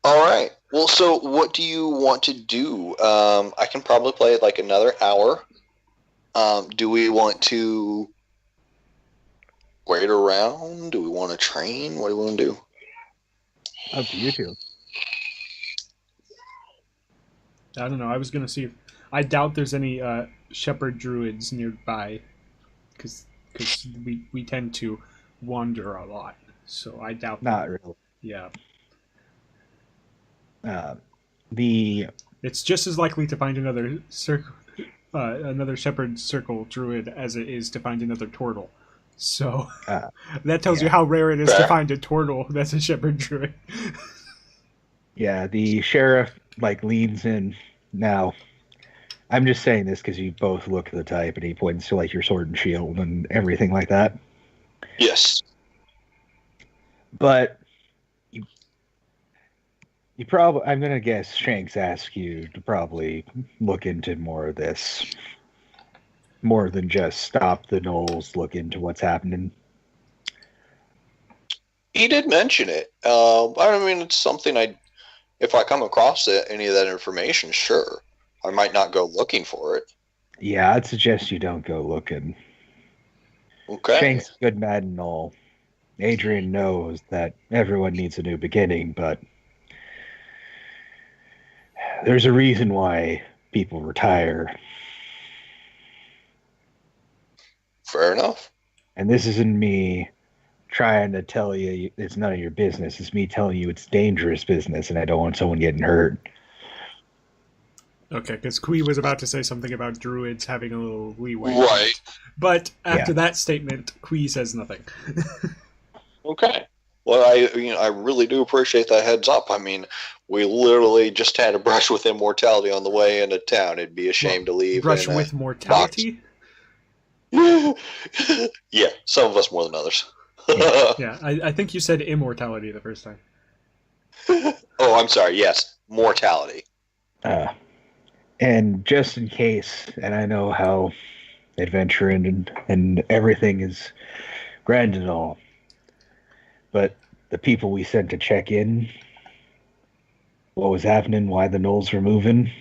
All right. Well, so what do you want to do? I can probably play it like another hour. Do we want to wait around? Do we want to train? What do we want to do? Up to you two. I don't know. I was gonna see if I doubt there's any Shepherd Druids nearby, because we tend to wander a lot. So I doubt. Not really. Yeah. The It's just as likely to find another Shepherd Circle Druid as it is to find another Tortle. So that tells you how rare it is to find a Tortle that's a Shepherd Druid. Yeah, the sheriff leans in. Now, I'm just saying this because you both look the type, and he points to your sword and shield and everything like that. Yes. But you probably, I'm gonna guess Shanks asked you to probably look into more of this, more than just stop the gnolls, look into what's happening. He did mention it. I mean, it's something if I come across any of that information, sure. I might not go looking for it. Yeah, I'd suggest you don't go looking. Okay. Shanks is good, mad, and all. Adrian knows that everyone needs a new beginning, but there's a reason why people retire. Fair enough. And this isn't me trying to tell you it's none of your business. It's me telling you it's dangerous business, and I don't want someone getting hurt. Okay, because Quee was about to say something about druids having a little leeway. Right. But after that statement, Quee says nothing. Okay. Well, I really do appreciate that heads up. I mean, we literally just had a brush with immortality on the way into town. It'd be a shame to leave. Brush with mortality? Yeah, some of us more than others. Yeah, I think you said immortality the first time. Oh, I'm sorry. Yes, mortality. And just in case, and I know how adventuring and everything is grand and all, but the people we sent to check in, what was happening, why the gnolls were moving,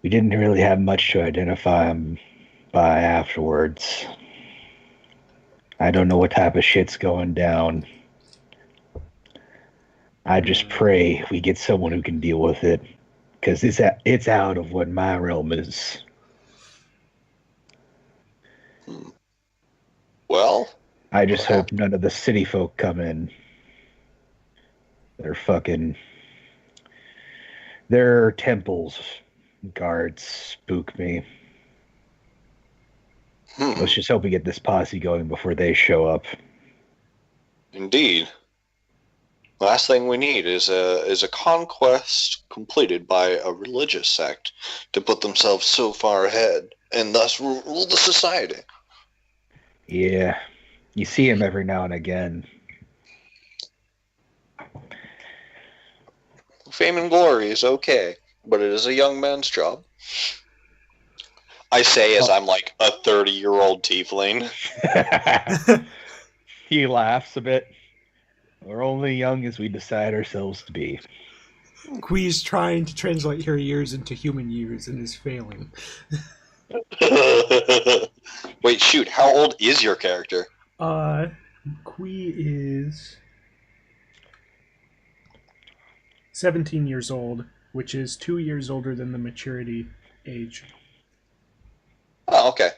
we didn't really have much to identify them by afterwards. I don't know what type of shit's going down. I just pray we get someone who can deal with it, because it's out of what my realm is. Well, I just hope none of the city folk come in. Their temples guards spook me. Let's just hope we get this posse going before they show up. Indeed. Last thing we need is a conquest completed by a religious sect to put themselves so far ahead and thus rule the society. Yeah, you see him every now and again. Fame and glory is okay, but it is a young man's job. I say as I'm like a 30-year-old tiefling. He laughs a bit. We're only young as we decide ourselves to be. Quee's trying to translate her years into human years and is failing. Wait, shoot, how old is your character? Quee is 17 years old, which is 2 years older than the maturity age. Oh, okay.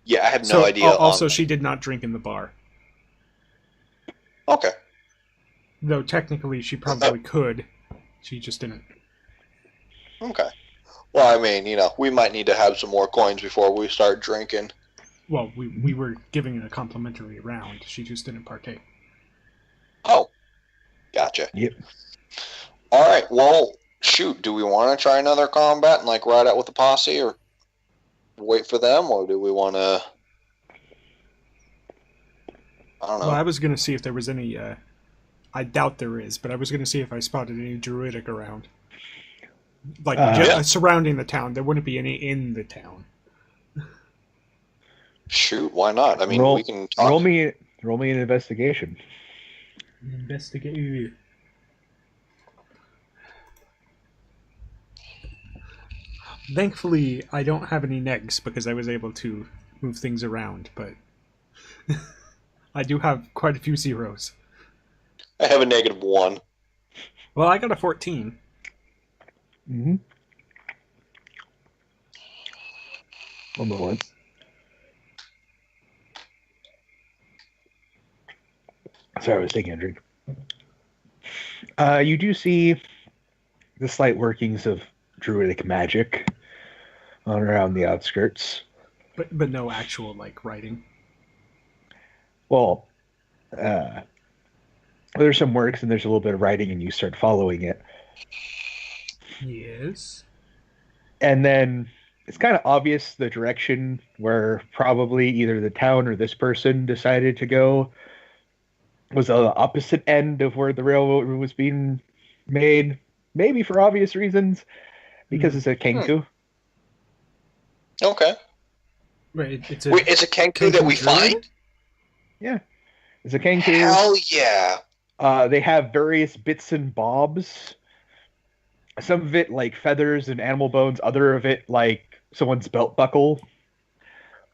Yeah, I have no idea. Also, she did not drink in the bar. Okay. Though technically she probably could. She just didn't. Okay. Well, I mean, we might need to have some more coins before we start drinking. Well, we were giving it a complimentary round. She just didn't partake. Oh. Gotcha. Yep. All right, well, shoot, do we want to try another combat and ride out with the posse, or wait for them, or do we want to... I don't know. Well, I was going to see if there was any... I doubt there is, but I was going to see if I spotted any druidic around. Surrounding the town. There wouldn't be any in the town. Shoot, why not? I mean, we can talk. Roll me an investigation. Investigate. Thankfully, I don't have any negs because I was able to move things around, but I do have quite a few zeros. I have a -1. Well, I got a 14. Mm-hmm. One more. Sorry, I was taking a drink. You do see the slight workings of druidic magic on around the outskirts. But no actual, writing. Well, there's some works and there's a little bit of writing and you start following it. Yes. And then it's kind of obvious the direction where probably either the town or this person decided to go was the opposite end of where the railroad was being made, maybe for obvious reasons, because it's a Kenku. Okay. Wait, it's a Kenku that we find? Yeah. It's a Kenku. Hell yeah. They have various bits and bobs. Some of it like feathers and animal bones, other of it like someone's belt buckle.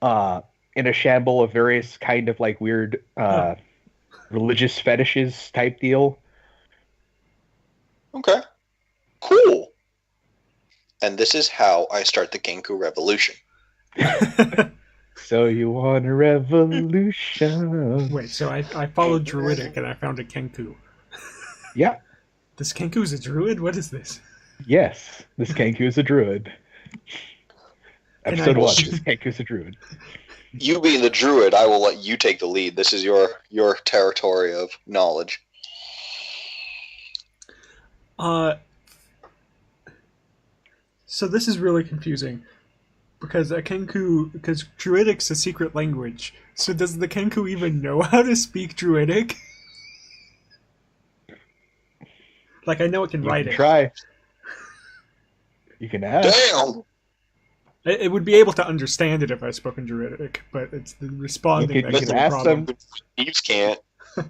In a shamble of various kind of like weird religious fetishes type deal. Okay. Cool. And this is how I start the Kenku revolution. So you want a revolution? Wait, so I followed Druidic and I found a Kenku. Yeah. This Kenku's a druid? What is this? Yes, this Kenku is a druid. Episode 1, this Kenku's a druid. You being the druid, I will let you take the lead. This is your territory of knowledge. So this is really confusing. Because Druidic's a secret language. So does the Kenku even know how to speak Druidic? I know it can write it. Try. You can ask. Damn! It would be able to understand it if I spoke in Druidic, but it's the responding that's the problem. Thieves can't.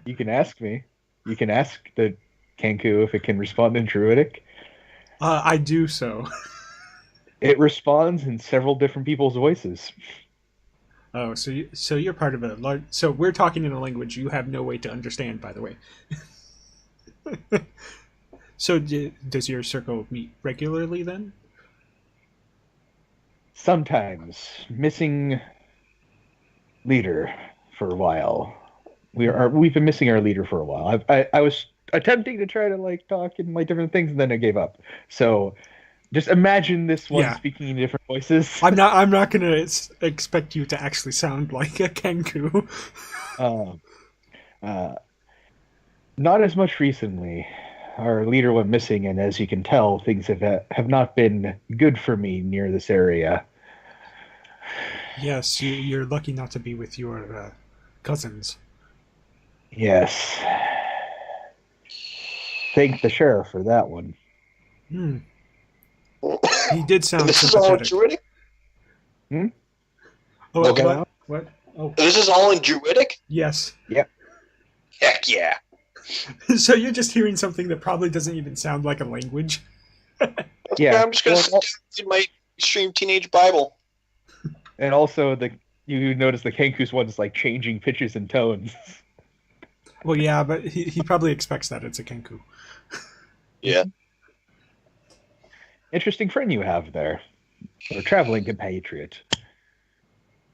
You can ask me. You can ask the Kenku if it can respond in Druidic. I do so. It responds in several different people's voices. Oh, so you're part of a large... So we're talking in a language you have no way to understand, by the way. So does your circle meet regularly then? Sometimes. Missing leader for a while. We've been missing our leader for a while. I was attempting to try to talk and different things, and then I gave up. So just imagine this one speaking in different voices. I'm not going to expect you to actually sound like a Kenku. Not as much recently. Our leader went missing, and as you can tell, things have not been good for me near this area. Yes, you're lucky not to be with your cousins. Yes. Thank the sheriff for that one. He did sound this sympathetic. Is all Druidic? Oh, okay. What? Oh. This is all in Druidic? Yes. Yep. Heck yeah. So you're just hearing something that probably doesn't even sound like a language? Yeah, I'm just going to in my extreme teenage Bible. And also, you notice the Kenku's one is changing pitches and tones. Well, yeah, but he probably expects that it's a Kenku. Yeah. Interesting friend you have there. Or traveling compatriot.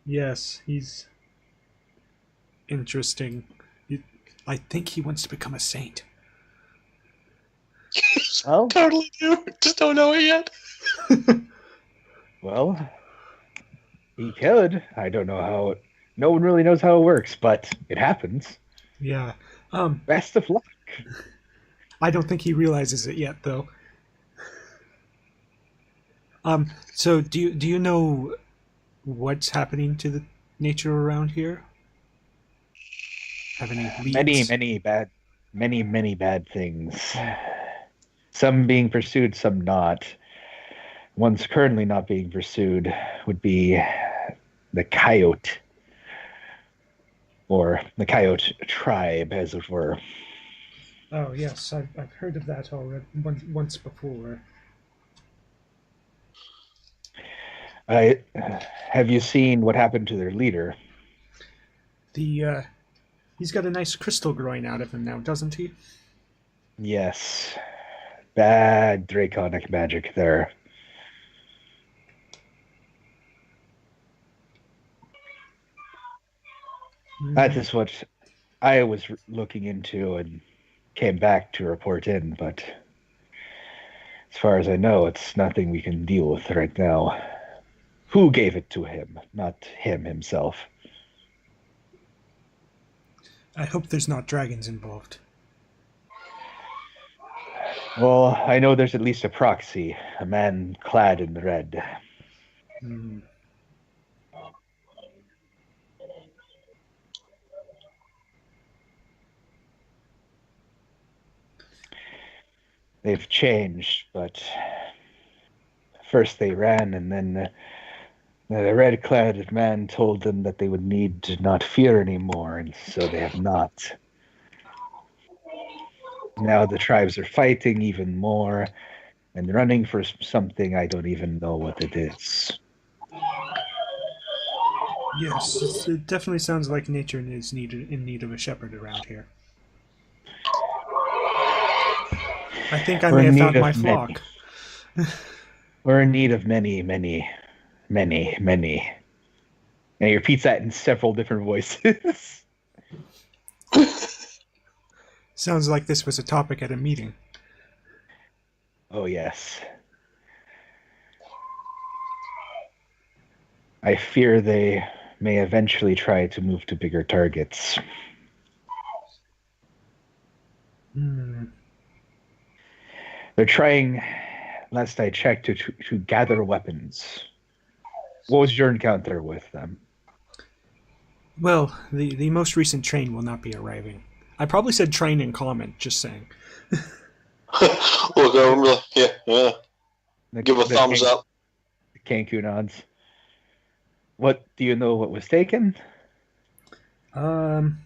Yes, he's interesting. I think he wants to become a saint. Well, totally do. Just don't know it yet. Well, he could. I don't know how. No one really knows how it works, but it happens. Yeah. Best of luck. I don't think he realizes it yet, though. So do you know what's happening to the nature around here? Have any leads? Many bad things. Some being pursued, some not. One's currently not being pursued would be the coyote, or the coyote tribe, as it were. Oh yes, I've heard of that already once before. I have you seen what happened to their leader? The he's got a nice crystal growing out of him now, doesn't he? Yes, bad draconic magic there. That Mm, is what I was looking into and came back to report in, but as far as I know, it's nothing we can deal with right now. Who gave it to him? Not him himself. I hope there's not dragons involved. Well, I know there's at least a proxy, a man clad in red. Mm. They've changed, but first they ran, and then the red-clad man told them that they would need to not fear anymore, and so they have not. Now the tribes are fighting even more and running for something I don't even know what it is. Yes, it definitely sounds like nature is needed in need of a shepherd around here. I think I We're may in have need found my of many. flock. We're in need of many, many, many, many. And he repeats that in several different voices. Sounds like this was a topic at a meeting. Oh, yes. I fear they may eventually try to move to bigger targets. Hmm. They're trying, last I checked, to gather weapons. What was your encounter with them? Well, the most recent train will not be arriving. I probably said train in comment, just saying. We'll go. The, Yeah, yeah. The, Give a the, thumbs Can- up. the Cancun odds. What do you know what was taken? um,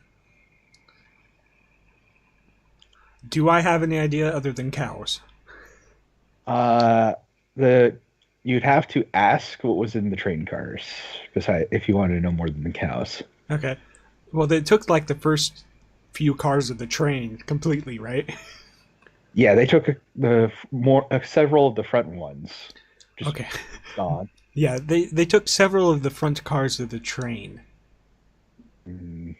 do I have any idea other than cows? Uh, the You'd have to ask what was in the train cars, besides if you wanted to know more than the cows. Okay. Well, they took like the first few cars of the train completely, right? Yeah, they took several of the front ones, just Okay. gone. Yeah, they took several of the front cars of the train. Mm,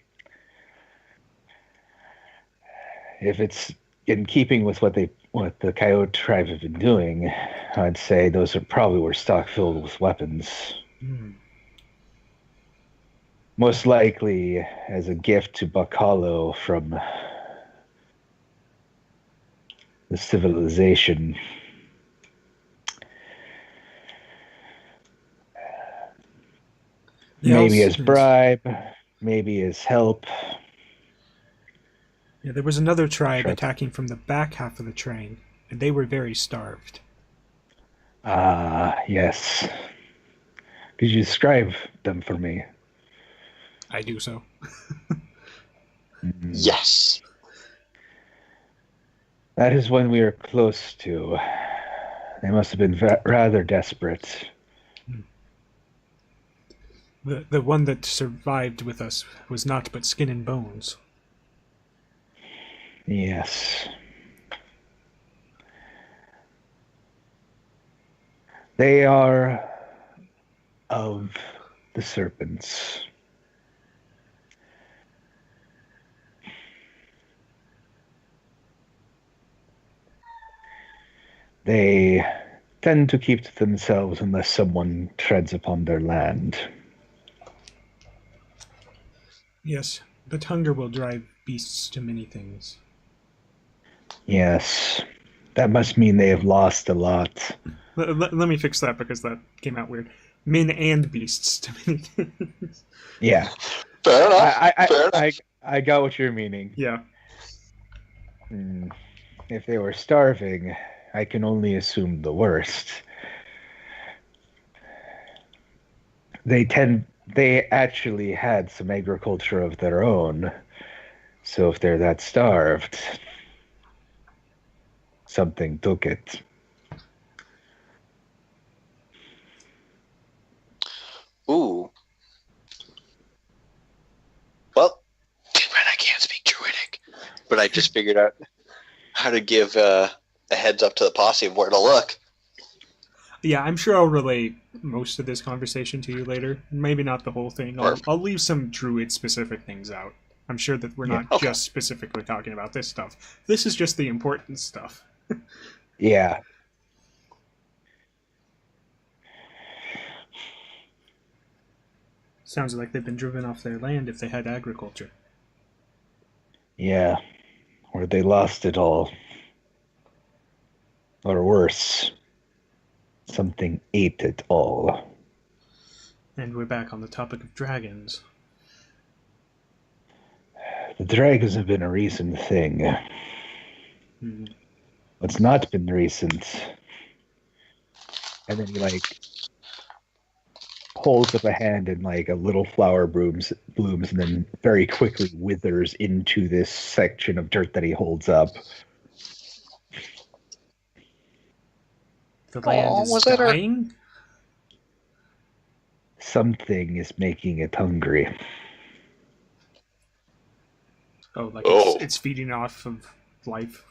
If it's in keeping with what the Coyote tribe have been doing, I'd say those are probably were stock filled with weapons. Hmm. Most likely as a gift to Buck Hollow from the civilization. They Maybe also as bribe, maybe as help. yeah, there was another tribe Sure. attacking from the back half of the train, and they were very starved. Ah, yes. Could you describe them for me? I do so. Mm. Yes. That is when we were close to. They must have been rather desperate. The one that survived with us was naught but skin and bones. Yes. They are of the serpents. They tend to keep to themselves unless someone treads upon their land. Yes, but hunger will drive beasts to many things. Yes. That must mean they have lost a lot. Let me fix that because that came out weird. Men and beasts to many things. Yeah. Fair enough. I, Fair enough. I got what you're meaning. Yeah. Hmm. If they were starving, I can only assume the worst. They actually had some agriculture of their own. So if they're that starved, something took it. Ooh. Well, too bad I can't speak Druidic. But I just figured out how to give a heads up to the posse of where to look. Yeah, I'm sure I'll relay most of this conversation to you later. Maybe not the whole thing. I'll leave some druid-specific things out. I'm sure that we're not just specifically talking about this stuff. This is just the important stuff. Yeah. Sounds like they've been driven off their land if they had agriculture. Yeah. Or they lost it all. Or worse, something ate it all. And we're back on the topic of dragons. The dragons have been a recent thing. What's not been recent? And then he holds up a hand and a little flower blooms and then very quickly withers into this section of dirt that he holds up. The land is dying? Something is making it hungry. It's feeding off of life.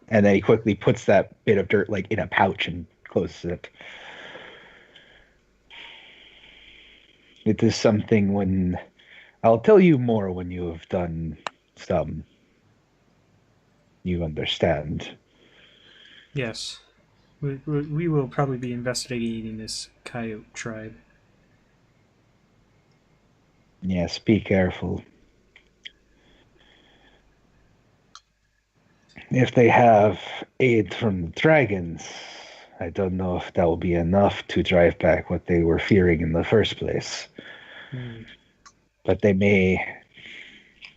And then he quickly puts that bit of dirt in a pouch and closes it. It is something when... I'll tell you more when you have done some. You understand. Yes. We will probably be investigating this coyote tribe. Yes, be careful. If they have aid from the dragons, I don't know if that will be enough to drive back what they were fearing in the first place. But they may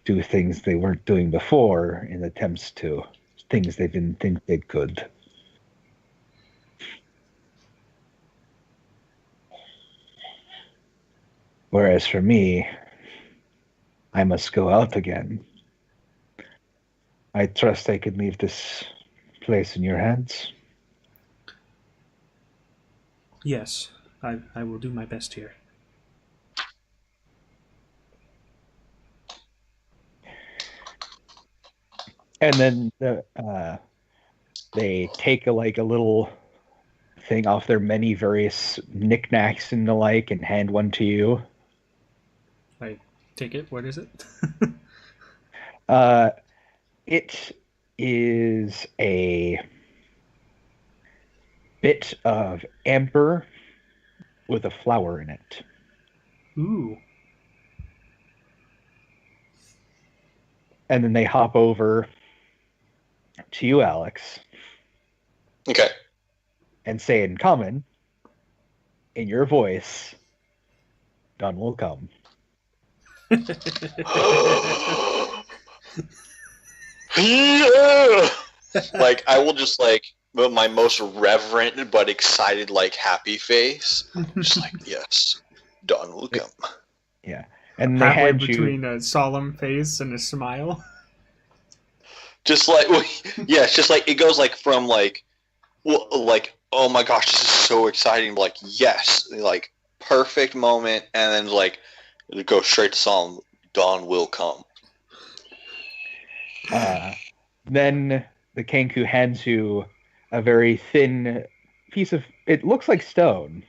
do things they weren't doing before in attempts to things they didn't think they could. Whereas for me, I must go out again. I trust I can leave this place in your hands. Yes, I will do my best here. And then they take a little thing off their many various knickknacks and the like and hand one to you. I take it. What is it? It is a bit of amber with a flower in it. Ooh. And then they hop over to you, Alex. Okay. And say in common, in your voice, "Done will come." Yeah! I will just with my most reverent but excited happy face, just yes, Dawn will come. Yeah, and they halfway hand between a solemn face and a smile. Just it's just it goes from oh my gosh, this is so exciting, yes, perfect moment, and then it goes straight to solemn, Dawn will come. Then the Kenku hands you a very thin piece of, it looks like stone.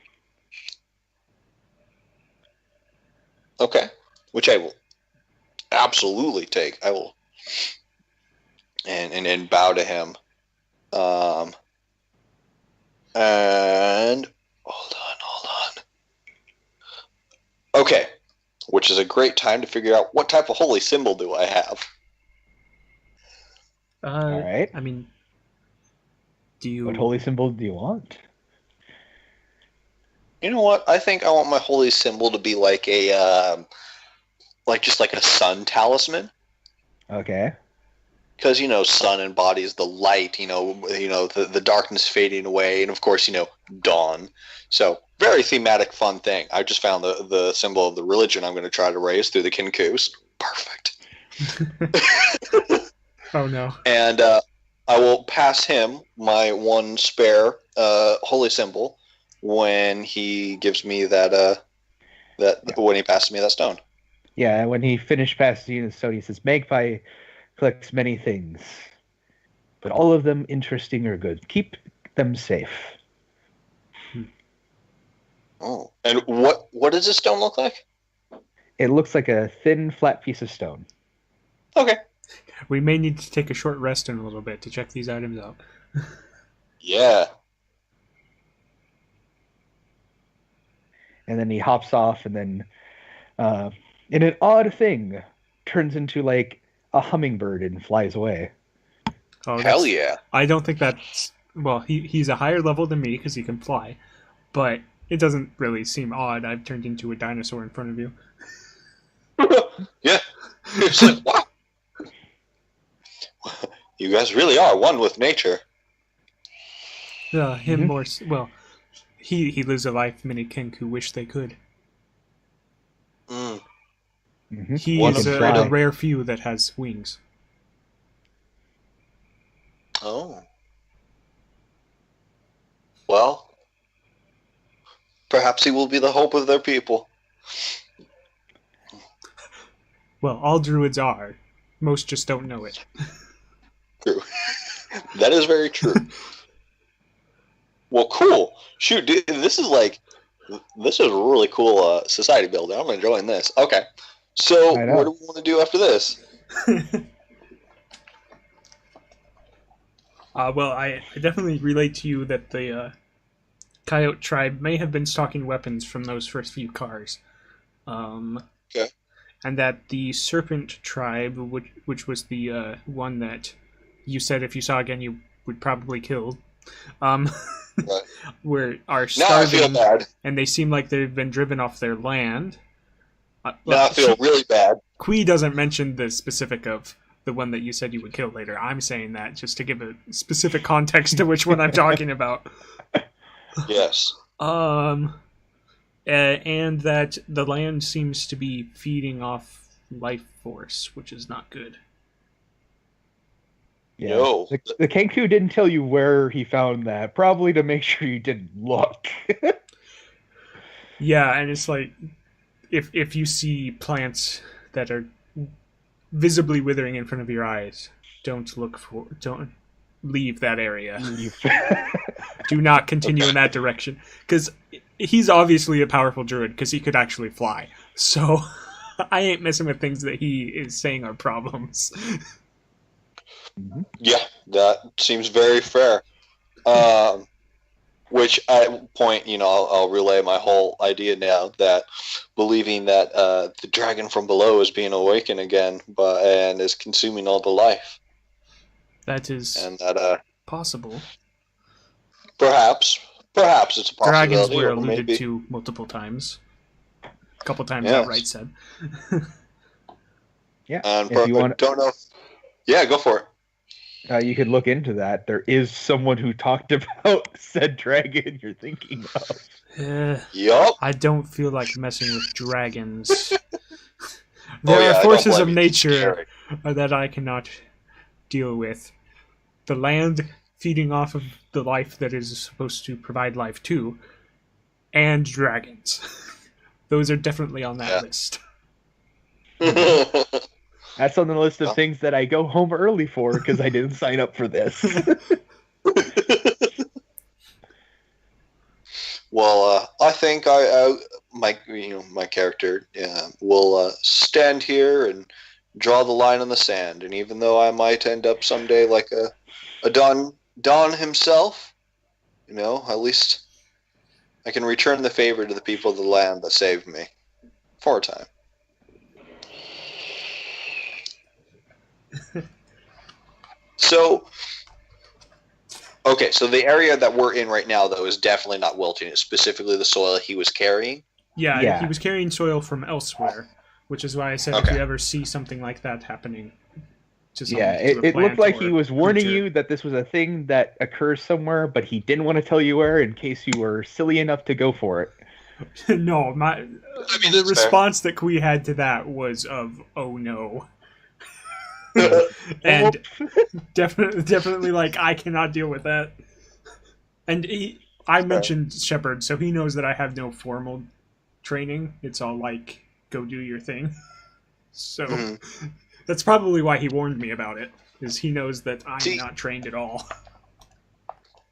Okay. Which I will absolutely take. I will and bow to him. And hold on. Okay. Which is a great time to figure out what type of holy symbol do I have. All right. I mean, what holy symbol do you want? You know what? I think I want my holy symbol to be a just a sun talisman. Okay. Because sun embodies the light. The darkness fading away, and of course dawn. So very thematic, fun thing. I just found the symbol of the religion I'm going to try to raise through the Kinkus. Perfect. Oh no. And I will pass him my one spare holy symbol when he gives me that when he passes me that stone. Yeah, when he finished passing you the stone, he says, Magpie collects many things, but all of them interesting or good. Keep them safe. Oh, and what does this stone look like? It looks like a thin, flat piece of stone. Okay. We may need to take a short rest in a little bit to check these items out. Yeah. And then he hops off, and then, in an odd thing, turns into like a hummingbird and flies away. Oh, hell yeah! I don't think that's well. He's a higher level than me because he can fly, but it doesn't really seem odd. I've turned into a dinosaur in front of you. Yeah, it's like wow. You guys really are one with nature. Him more well. He lives a life many Kenku wish they could. Mm. Mm-hmm. He is a rare few that has wings. Oh. Well, perhaps he will be the hope of their people. Well, all druids are. Most just don't know it. True. That is very true. Well, cool. Shoot, dude, this is a really cool society builder. I'm enjoying this. Okay. So, what do we want to do after this? Well, I definitely relate to you that the Coyote tribe may have been stocking weapons from those first few cars. Okay. And that the Serpent tribe, which was the one that you said if you saw again you would probably kill, Right. are starving. Now I feel bad. And they seem like they've been driven off their land. Now I feel really bad. Quee doesn't mention the specific of the one that you said you would kill later. I'm saying that just to give a specific context to which one I'm talking about. Yes. And that the land seems to be feeding off life force, which is not good. Yeah. No. The Kenku didn't tell you where he found that, probably to make sure you didn't look. Yeah, and it's like if you see plants that are visibly withering in front of your eyes, don't leave that area. Do not continue in that direction, because he's obviously a powerful druid because he could actually fly. So I ain't messing with things that he is saying are problems. Yeah, that seems very fair. Which at point, I'll relay my whole idea now that believing that the dragon from below is being awakened again, and is consuming all the life. That is and that possible. Perhaps it's a possibility. Dragons were alluded to multiple times. A couple times outright said. Yeah. And don't know. Yeah, go for it. You could look into that. There is someone who talked about said dragon you're thinking of. Yup. I don't feel like messing with dragons. There are forces of nature that I cannot deal with. The land feeding off of the life that is supposed to provide life to, and dragons. Those are definitely on that list. That's on the list of things that I go home early for because I didn't sign up for this. Well, I think my character will stand here and draw the line in the sand. And even though I might end up someday like a Don himself, at least I can return the favor to the people of the land that saved me for a time. So the area that we're in right now, though, is definitely not wilting. It's specifically the soil he was carrying. Yeah, he was carrying soil from elsewhere, which is why I said if you ever see something like that happening. It looked like he was warning you that this was a thing that occurs somewhere, but he didn't want to tell you where in case you were silly enough to go for it. No, the response that Quee had to that was of, oh no. And definitely like, I cannot deal with that. And I mentioned Shepherd, so he knows that I have no formal training. It's all like, go do your thing. So that's probably why he warned me about it, is he knows that I'm not trained at all.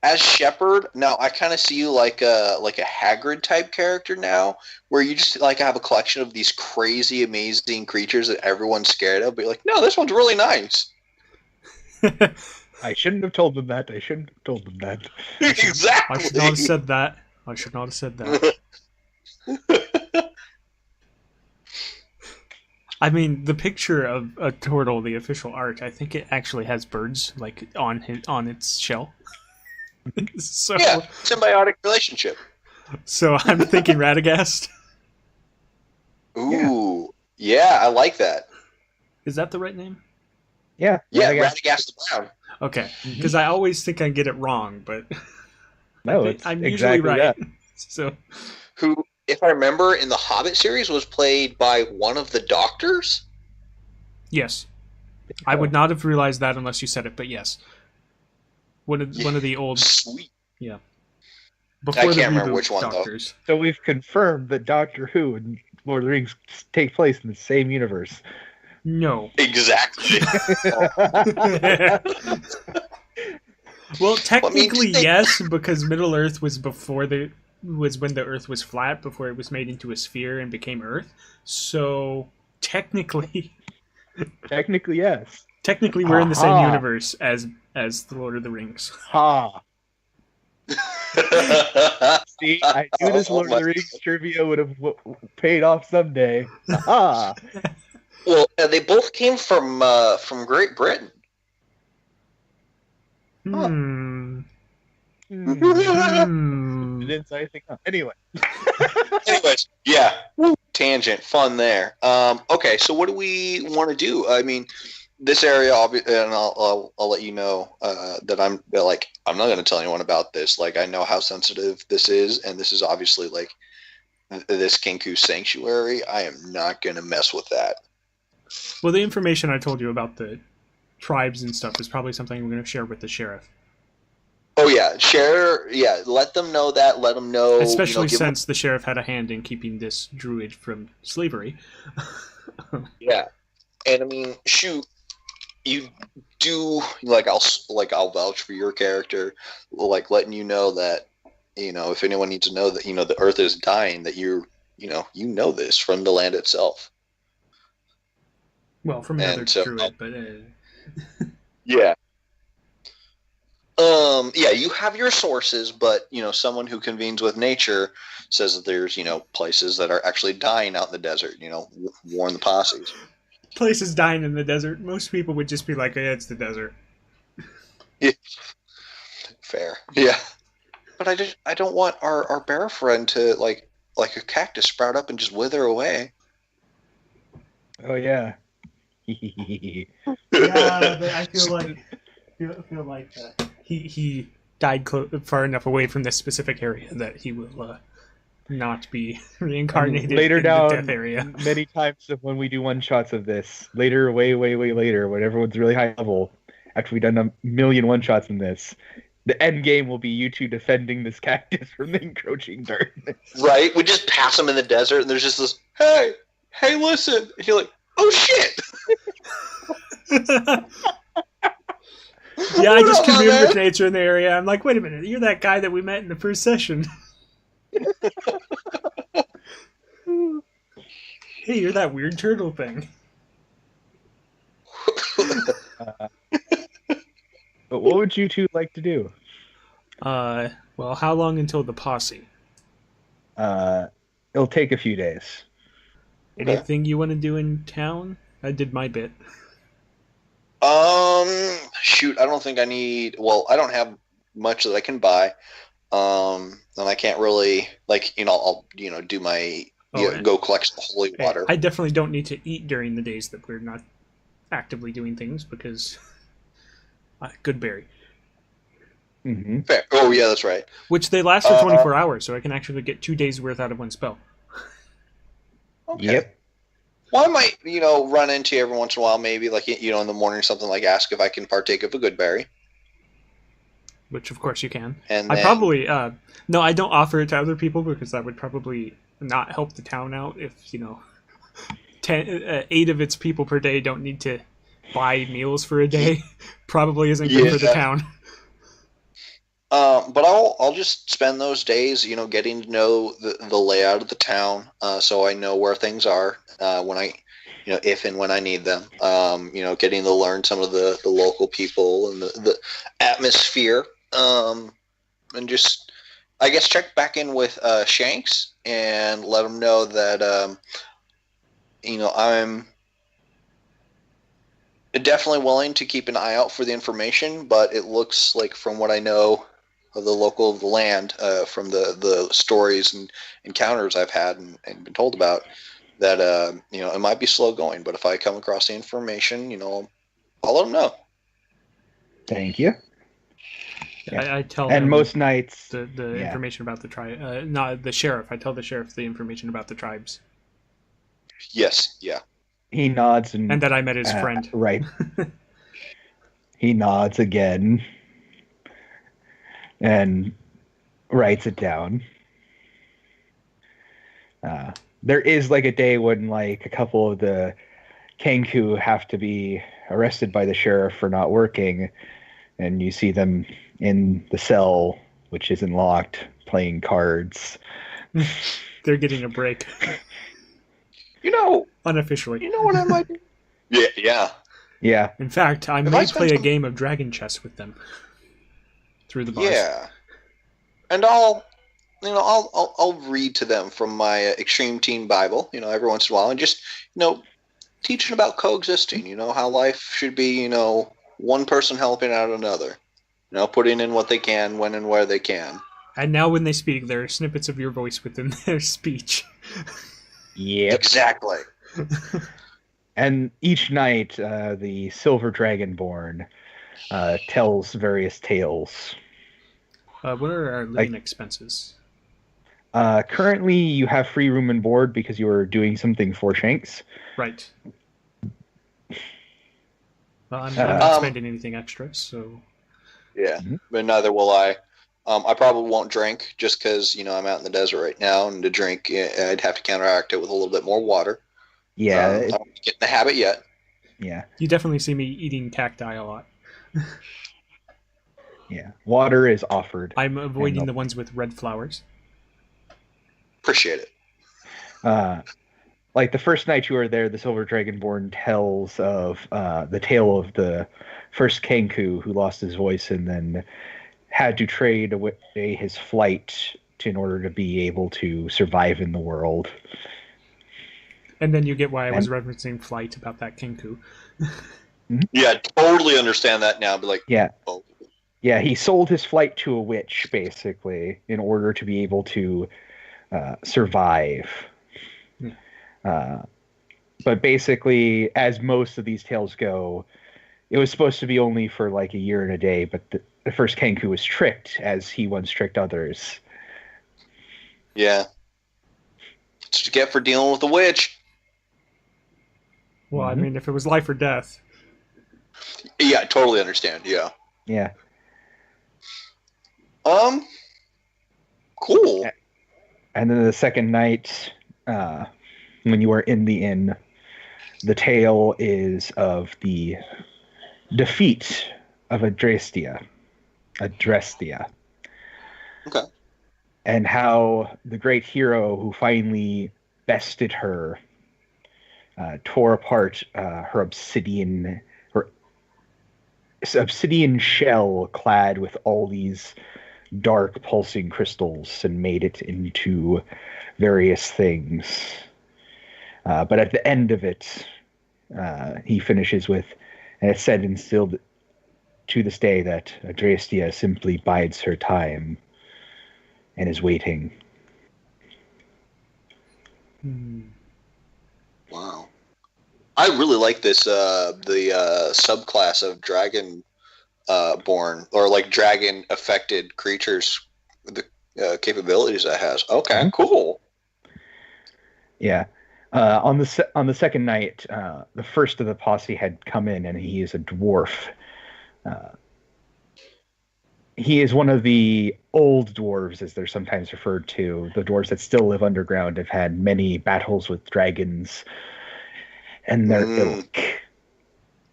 As Shepherd, now I kind of see you like a Hagrid type character now, where you just like have a collection of these crazy, amazing creatures that everyone's scared of, but you're like, no, this one's really nice. I shouldn't have told them that. Exactly. I should not have said that. I mean, the picture of a Tortle, the official art, I think it actually has birds like on its shell. So, yeah, symbiotic relationship. So I'm thinking Radagast. Ooh, yeah, I like that. Is that the right name? Yeah, Radagast the Brown. Okay, because I always think I get it wrong, but no, I'm exactly usually right. That. So, who, if I remember, in the Hobbit series was played by one of the Doctors? Yes. I would not have realized that unless you said it, but yes. One of the old... Sweet. Yeah. Before I can't remember which one, Doctors. Though. So we've confirmed that Doctor Who and Lord of the Rings take place in the same universe. No. Exactly. Well, technically, yes, because Middle Earth was when the Earth was flat, before it was made into a sphere and became Earth. So, technically... Technically, yes. Technically, we're in the same universe as the Lord of the Rings. Ha! See, I knew this Lord of the Rings trivia would have paid off someday. Ha! Well, they both came from Great Britain. Didn't say anything else. Anyway. Anyways, yeah. Tangent, fun there. Okay, so what do we want to do? I mean, this area, and I'll let you know that I'm not going to tell anyone about this. Like, I know how sensitive this is, and this is obviously like this Kinku sanctuary. I am not going to mess with that. Well, the information I told you about the tribes and stuff is probably something we're going to share with the sheriff. Oh yeah, let them know that. Let them know, especially since the sheriff had a hand in keeping this druid from slavery. Yeah, and I mean, shoot, you do I'll vouch for your character, like letting you know that if anyone needs to know that the Earth is dying, that you know this from the land itself. Well, from another druid, but yeah. Yeah, you have your sources, but someone who convenes with nature says that there's places that are actually dying out in the desert. Warn the posses. Places dying in the desert. Most people would just be like, "Yeah, it's the desert." Yeah. Fair. Yeah, but I don't want our bear friend to like a cactus sprout up and just wither away. Oh yeah. Yeah, but I feel like he died far enough away from this specific area that he will not be reincarnated later down the death area. Many times when we do one shots of this, later, way later, when everyone's really high level, after we've done a million one shots in this, the end game will be you two defending this cactus from the encroaching darkness. Right? We just pass them in the desert, and there's just this, hey, listen. And you're like, oh shit. Yeah, I just communed with nature in the area. I'm like, wait a minute, you're that guy that we met in the first session. Hey, you're that weird turtle thing. But what would you two like to do? Well, how long until the posse? It'll take a few days. Anything you want to do in town? I did my bit. Shoot, I don't think I need. Well, I don't have much that I can buy. And I can't really I'll do my go collect the holy water. I definitely don't need to eat during the days that we're not actively doing things because good berry. Mm-hmm. Fair. Oh yeah, that's right. Which they last for 24 hours, so I can actually get 2 days worth out of one spell. Okay. Yep. Well, I might, run into you every once in a while, maybe like, in the morning or something, like ask if I can partake of a good berry. Which, of course, you can. And I then, probably, no, I don't offer it to other people because that would probably not help the town out if, 8 of its people per day don't need to buy meals for a day. Probably isn't good for the town. But I'll just spend those days, getting to know the layout of the town, so I know where things are when I, if and when I need them. Getting to learn some of the local people and the atmosphere, and just, I guess, check back in with Shanks and let him know that, I'm definitely willing to keep an eye out for the information, but it looks like, from what I know of the land, from the stories and encounters I've had and been told about, that it might be slow going. But if I come across the information, I'll let them know. Thank you. Yeah. I tell and them most nights the information about the tribe. Not the sheriff. I tell the sheriff the information about the tribes. Yes. Yeah. He nods and that I met his friend. Right. He nods again and writes it down. There is like a day when like a couple of the Kenku have to be arrested by the sheriff for not working, and you see them in the cell, which isn't locked, playing cards. They're getting a break. Unofficially. You know what I might do? Yeah. Yeah. In fact, I may play a game of dragon chess with them through the bars. Yeah. And I'll read to them from my Extreme Teen Bible, every once in a while, and just, teaching about coexisting, how life should be, one person helping out another, putting in what they can, when and where they can. And now when they speak, there are snippets of your voice within their speech. Yep. Exactly. And each night, the Silver Dragonborn tells various tales. What are our living expenses? Currently, you have free room and board because you are doing something for Shanks. Right. Well, I'm not spending anything extra, so... Yeah, but neither will I. I probably won't drink just because, I'm out in the desert right now, and to drink, I'd have to counteract it with a little bit more water. Yeah. I don't get in the habit yet. Yeah. You definitely see me eating cacti a lot. Yeah. Water is offered. I'm avoiding the ones with red flowers. Appreciate it. Like the first night you were there, the Silver Dragonborn tells of the tale of the first Kenku who lost his voice and then had to trade away his flight in order to be able to survive in the world. And then you get why I was referencing flight about that Kenku. Yeah, totally understand that now. But like, yeah, he sold his flight to a witch basically in order to be able to survive. But basically, as most of these tales go, it was supposed to be only for like a year and a day, but the first Kenku was tricked, as he once tricked others. Yeah. That's what you get for dealing with a witch. Well, I mean, if it was life or death. Yeah, I totally understand, yeah. Yeah. Cool. And then the second night, when you are in the inn, the tale is of the defeat of Adrestia. Okay. And how the great hero who finally bested her tore apart her obsidian shell clad with all these dark pulsing crystals and made it into various things. But at the end of it, he finishes with, and it's said and still to this day that Adrestia simply bides her time and is waiting. Wow. I really like this, the subclass of dragon born, or like dragon affected creatures, the capabilities that has. Okay, cool. Yeah. On the second night, the first of the posse had come in, and he is a dwarf. He is one of the old dwarves, as they're sometimes referred to. The dwarves that still live underground have had many battles with dragons and their ilk.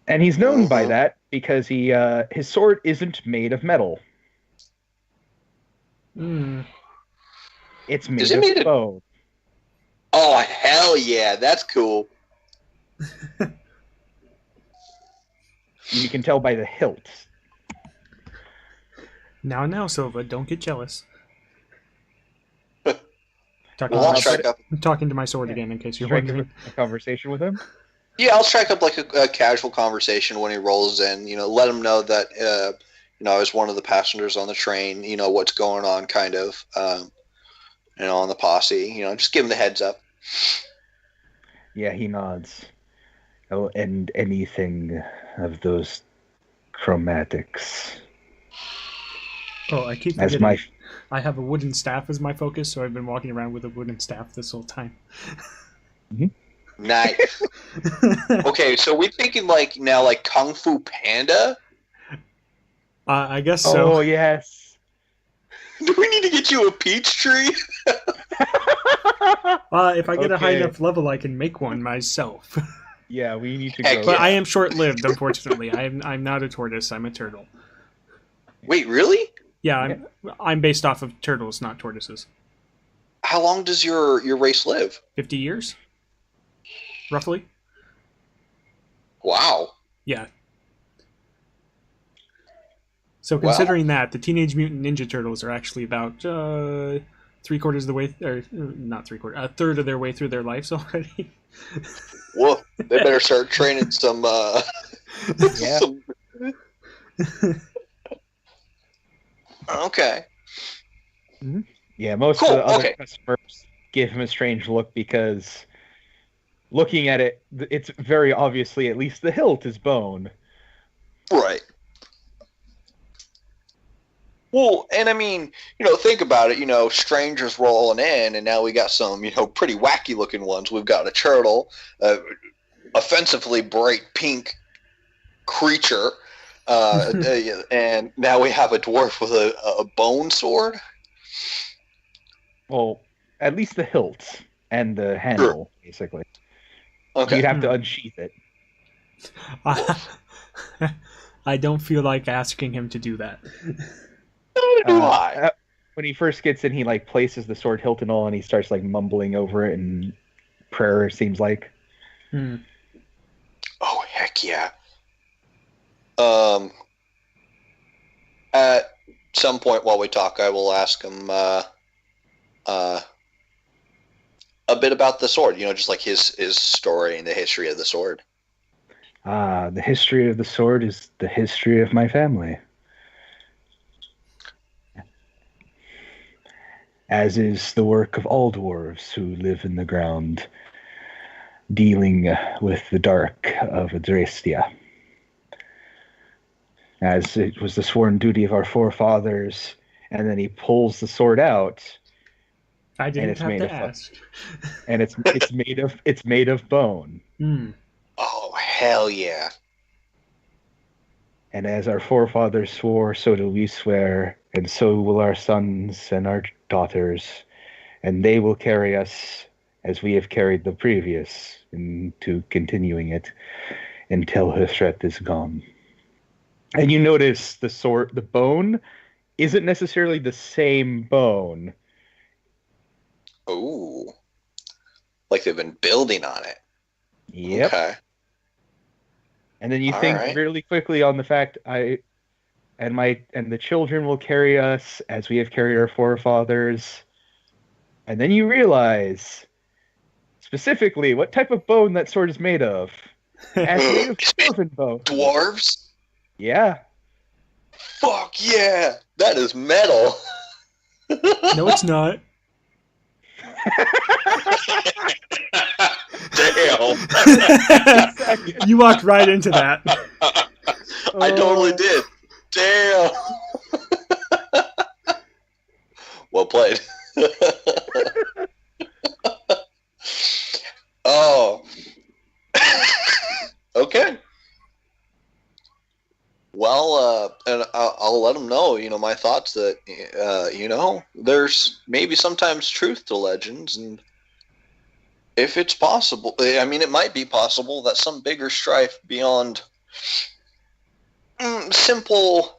And he's known by that because his sword isn't made of metal. It's made of bone. Oh, hell yeah, that's cool. You can tell by the hilt. Now, Silva, don't get jealous. I'll strike up. I'm talking to my sword again, in case you're wondering. A conversation with him? Yeah, I'll strike up like a casual conversation when he rolls in. Let him know that I was one of the passengers on the train. What's going on, kind of. On the posse. Just give him the heads up. Yeah, he nods. Oh, and anything of those chromatics. Oh, I keep forgetting. I have a wooden staff as my focus, so I've been walking around with a wooden staff this whole time. Nice. Okay, so we're thinking like Kung Fu Panda? I guess so. Oh, yes. Do we need to get you a peach tree? If I get a high enough level, I can make one myself. Yeah, we need to go. But I am short-lived, unfortunately. I'm not a tortoise. I'm a turtle. Wait, really? Yeah, I'm based off of turtles, not tortoises. How long does your race live? 50 years? Roughly? Wow. Yeah. So considering that, the Teenage Mutant Ninja Turtles are actually about three-quarters of the way, or not three-quarters, a third of their way through their lives already. Well, they better start training some... Yeah. Okay. Yeah, most of the other customers give him a strange look because looking at it, it's very obviously, at least the hilt is bone. Right. Well, and I mean, think about it, strangers rolling in, and now we got some, pretty wacky looking ones. We've got a turtle, offensively bright pink creature, and now we have a dwarf with a bone sword. Well, at least the hilt and the handle, basically. Okay. You'd have to unsheath it. I don't feel like asking him to do that. When he first gets in, he places the sword hilt and all, and he starts mumbling over it in prayer. It seems like. Oh heck yeah! At some point while we talk, I will ask him a bit about the sword. Just like his story and the history of the sword. The history of the sword is the history of my family. As is the work of all dwarves who live in the ground, dealing with the dark of Adrestia. As it was the sworn duty of our forefathers, and then he pulls the sword out. I didn't have to ask. And it's made of bone. Oh hell yeah! And as our forefathers swore, so do we swear, and so will our sons and our daughters, and they will carry us as we have carried the previous, into continuing it until her threat is gone. And you notice the bone isn't necessarily the same bone. Oh, like they've been building on it. Yep. Okay. And then you think really quickly on the fact and the children will carry us as we have carried our forefathers. And then you realize specifically what type of bone that sword is made of. It's made of dwarven bone. Dwarves? Yeah. Fuck yeah! That is metal. No, it's not. Damn. You walked right into that. I totally did. Damn. Well played. And I'll let them know, my thoughts that, there's maybe sometimes truth to legends, and if it's possible, I mean, it might be possible that some bigger strife beyond simple,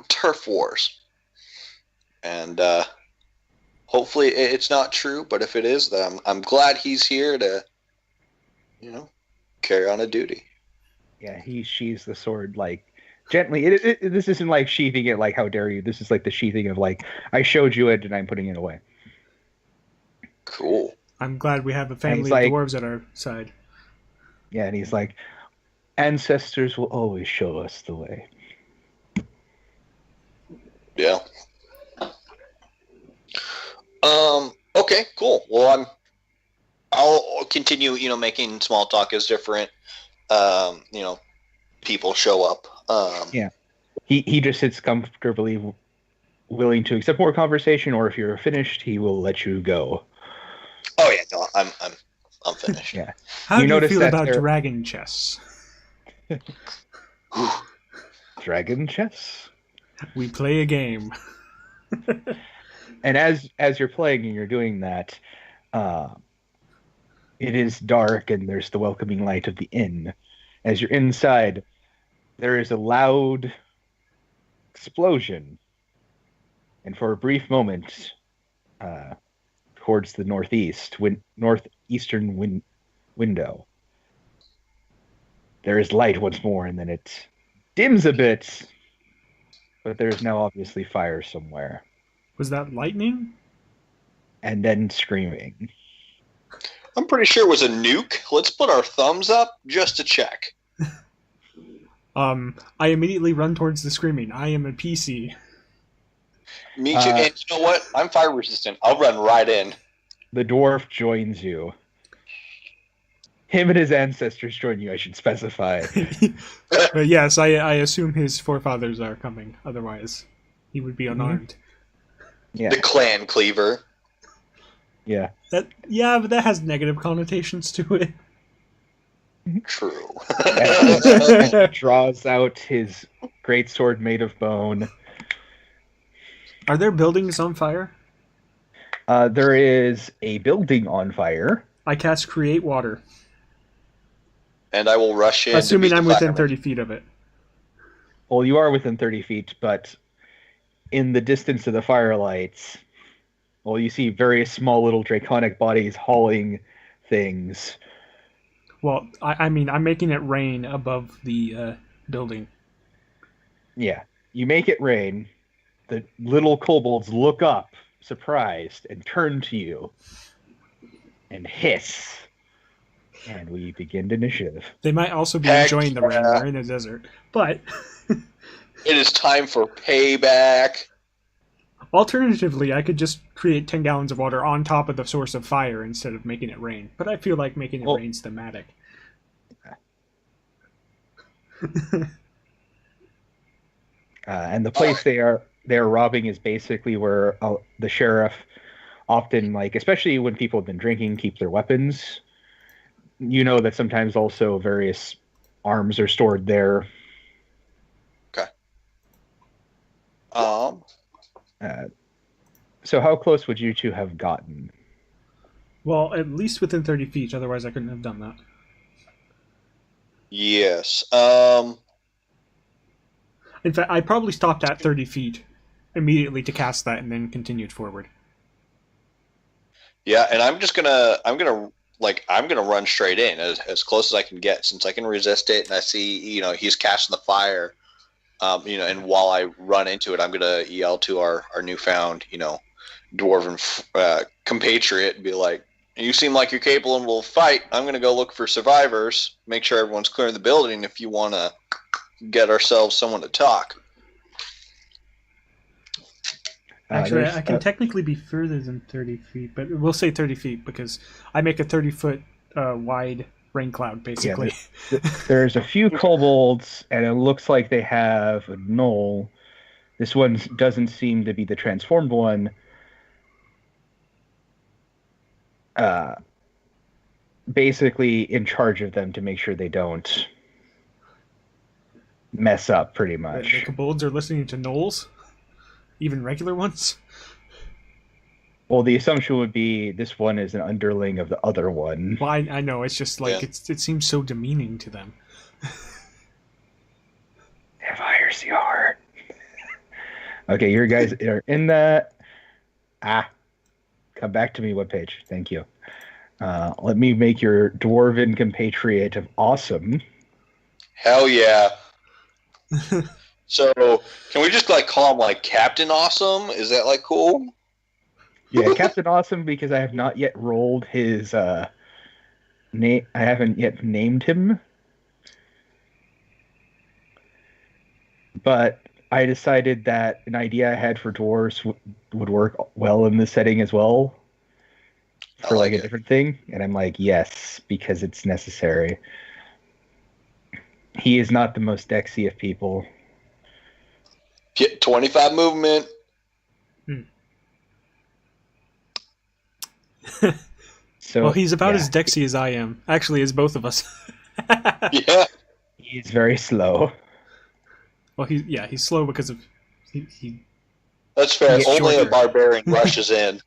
turf wars. And hopefully it's not true, but if it is, then I'm glad he's here to, carry on a duty. Yeah, he sheathes the sword like gently. This isn't like sheathing it like, how dare you. This is like the sheathing of like, I showed you it and I'm putting it away. Cool. I'm glad we have a family of dwarves at our side. Yeah, and he's like, ancestors will always show us the way. Yeah. Okay, cool. Well, I'll continue, making small talk as different, people show up. Yeah. He just sits comfortably, willing to accept more conversation, or if you're finished, he will let you go. Oh yeah, no, I'm finished. Yeah. How do you feel about dragon chess? Dragon chess? We play a game. And as you're playing and you're doing that, it is dark and there's the welcoming light of the inn. As you're inside, there is a loud explosion. And for a brief moment, towards the northeastern window, there is light once more, and then it dims a bit, but there is now obviously fire somewhere. Was that lightning? And then screaming. I'm pretty sure it was a nuke. Let's put our thumbs up just to check. I immediately run towards the screaming. I am a PC. Me too. And you know what? I'm fire resistant. I'll run right in. The dwarf joins you. Him and his ancestors join you, I should specify. But yes, I assume his forefathers are coming. Otherwise, he would be unarmed. Yeah. The clan cleaver. Yeah. But that has negative connotations to it. True. And draws out his great sword made of bone. Are there buildings on fire? There is a building on fire. I cast Create Water. And I will rush in. Assuming I'm within 30 feet of it. Well, you are within 30 feet, but in the distance of the firelights, you see various small little draconic bodies hauling things. Well, I mean, I'm making it rain above the building. Yeah. You make it rain. The little kobolds look up, surprised, and turn to you and hiss. And we begin the initiative. They might also be enjoying the rain. We're in the desert. But it is time for payback. Alternatively, I could just create 10 gallons of water on top of the source of fire instead of making it rain. But I feel like making it rain's thematic. And the place they are robbing is basically where the sheriff often, especially when people have been drinking, keep their weapons. You know that sometimes also various arms are stored there. Okay. So how close would you two have gotten? Well, at least within 30 feet. Otherwise, I couldn't have done that. Yes. In fact, I probably stopped at 30 feet immediately to cast that and then continued forward. Yeah, and I'm gonna run straight in as close as I can get, since I can resist it, and I see, he's casting the fire. And while I run into it, I'm gonna yell to our newfound, dwarven compatriot and be like, "You seem like you're capable and will fight. I'm gonna go look for survivors. Make sure everyone's clearing the building if you want to get ourselves someone to talk." Actually, I can technically be further than 30 feet, but we'll say 30 feet because I make a 30-foot wide rain cloud, basically. Yeah, there's a few kobolds, and it looks like they have a gnoll. This one doesn't seem to be the transformed one. Basically in charge of them to make sure they don't mess up pretty The much. kobolds are listening to gnolls? Even regular ones? Well, the assumption would be this one is an underling of the other one. Well, I know, it's just like, it seems so demeaning to them. Vampires, you are. Okay, you guys are in the... Come back to me, webpage. Thank you. Let me make your dwarven compatriot of awesome. Hell yeah. So, can we just like call him like Captain Awesome? Is that like cool? Yeah, Captain Awesome, because I have not yet rolled his name. I haven't yet named him. But I decided that an idea I had for dwarves would work well in this setting as well. For like a different thing. And I'm like, yes, because it's necessary. He is not the most dexy of people. Get 25 movement. So, well, he's about as dexy as I am. Actually, as both of us. Yeah. He's very slow. Well, he's slow because of he That's fair. Only a barbarian rushes in.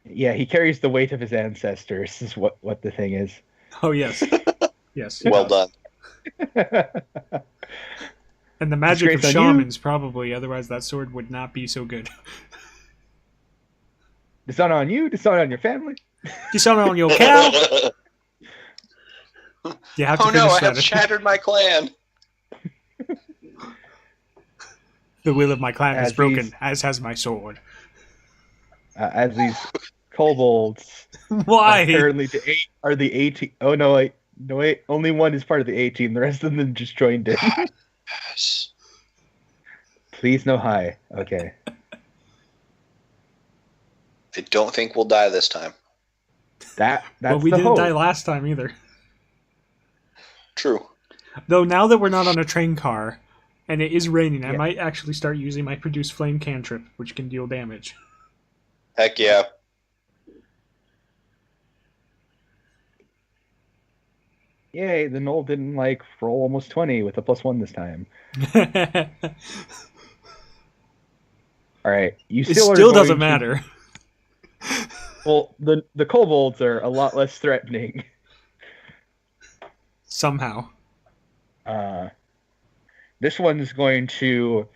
Yeah, he carries the weight of his ancestors, is what the thing is. Oh, yes. Yes. Well done. And the magic of shamans, probably, otherwise that sword would not be so good. Dishonor on you, dishonor on your family. Dishonor on your cow. You have to oh no, I have shattered my clan. The will of my clan is broken, as has my sword. As these kobolds Why? apparently are the A team. Oh no, wait, only one is part of the A team. The rest of them just joined in. Yes. Please no hi. Okay. I don't think we'll die this time. That's well, we the didn't hope. die last time either. True. Though now that we're not on a train car and it is raining, I might actually start using my Produce Flame cantrip, which can deal damage. Heck yeah. Yay, the Knoll didn't roll almost 20 with a +1 this time. Alright, you still it still doesn't matter. Well, the kobolds are a lot less threatening. Somehow. This one's going to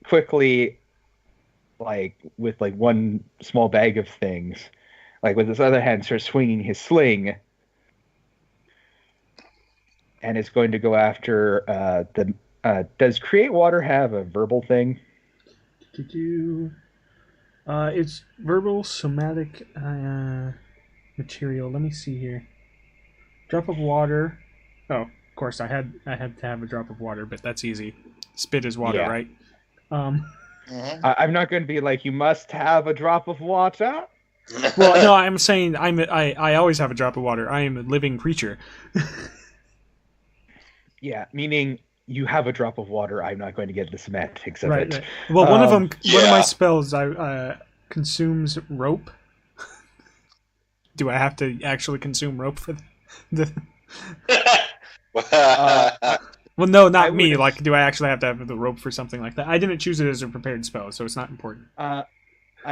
quickly, with one small bag of things, with his other hand, start swinging his sling, and it's going to go after does Create Water have a verbal thing? It's verbal somatic material. Let me see here. Drop of water. Oh, of course, I had to have a drop of water, but that's easy. Spit is water, right? I'm not going to be like, you must have a drop of water. Well, no, I'm saying I always have a drop of water. I am a living creature. Yeah, meaning you have a drop of water. I'm not going to get the semantics of it. Right. Well, one of my spells consumes rope. Do I have to actually consume rope for the? Well, no, not me. Do I actually have to have the rope for something like that? I didn't choose it as a prepared spell, so it's not important. I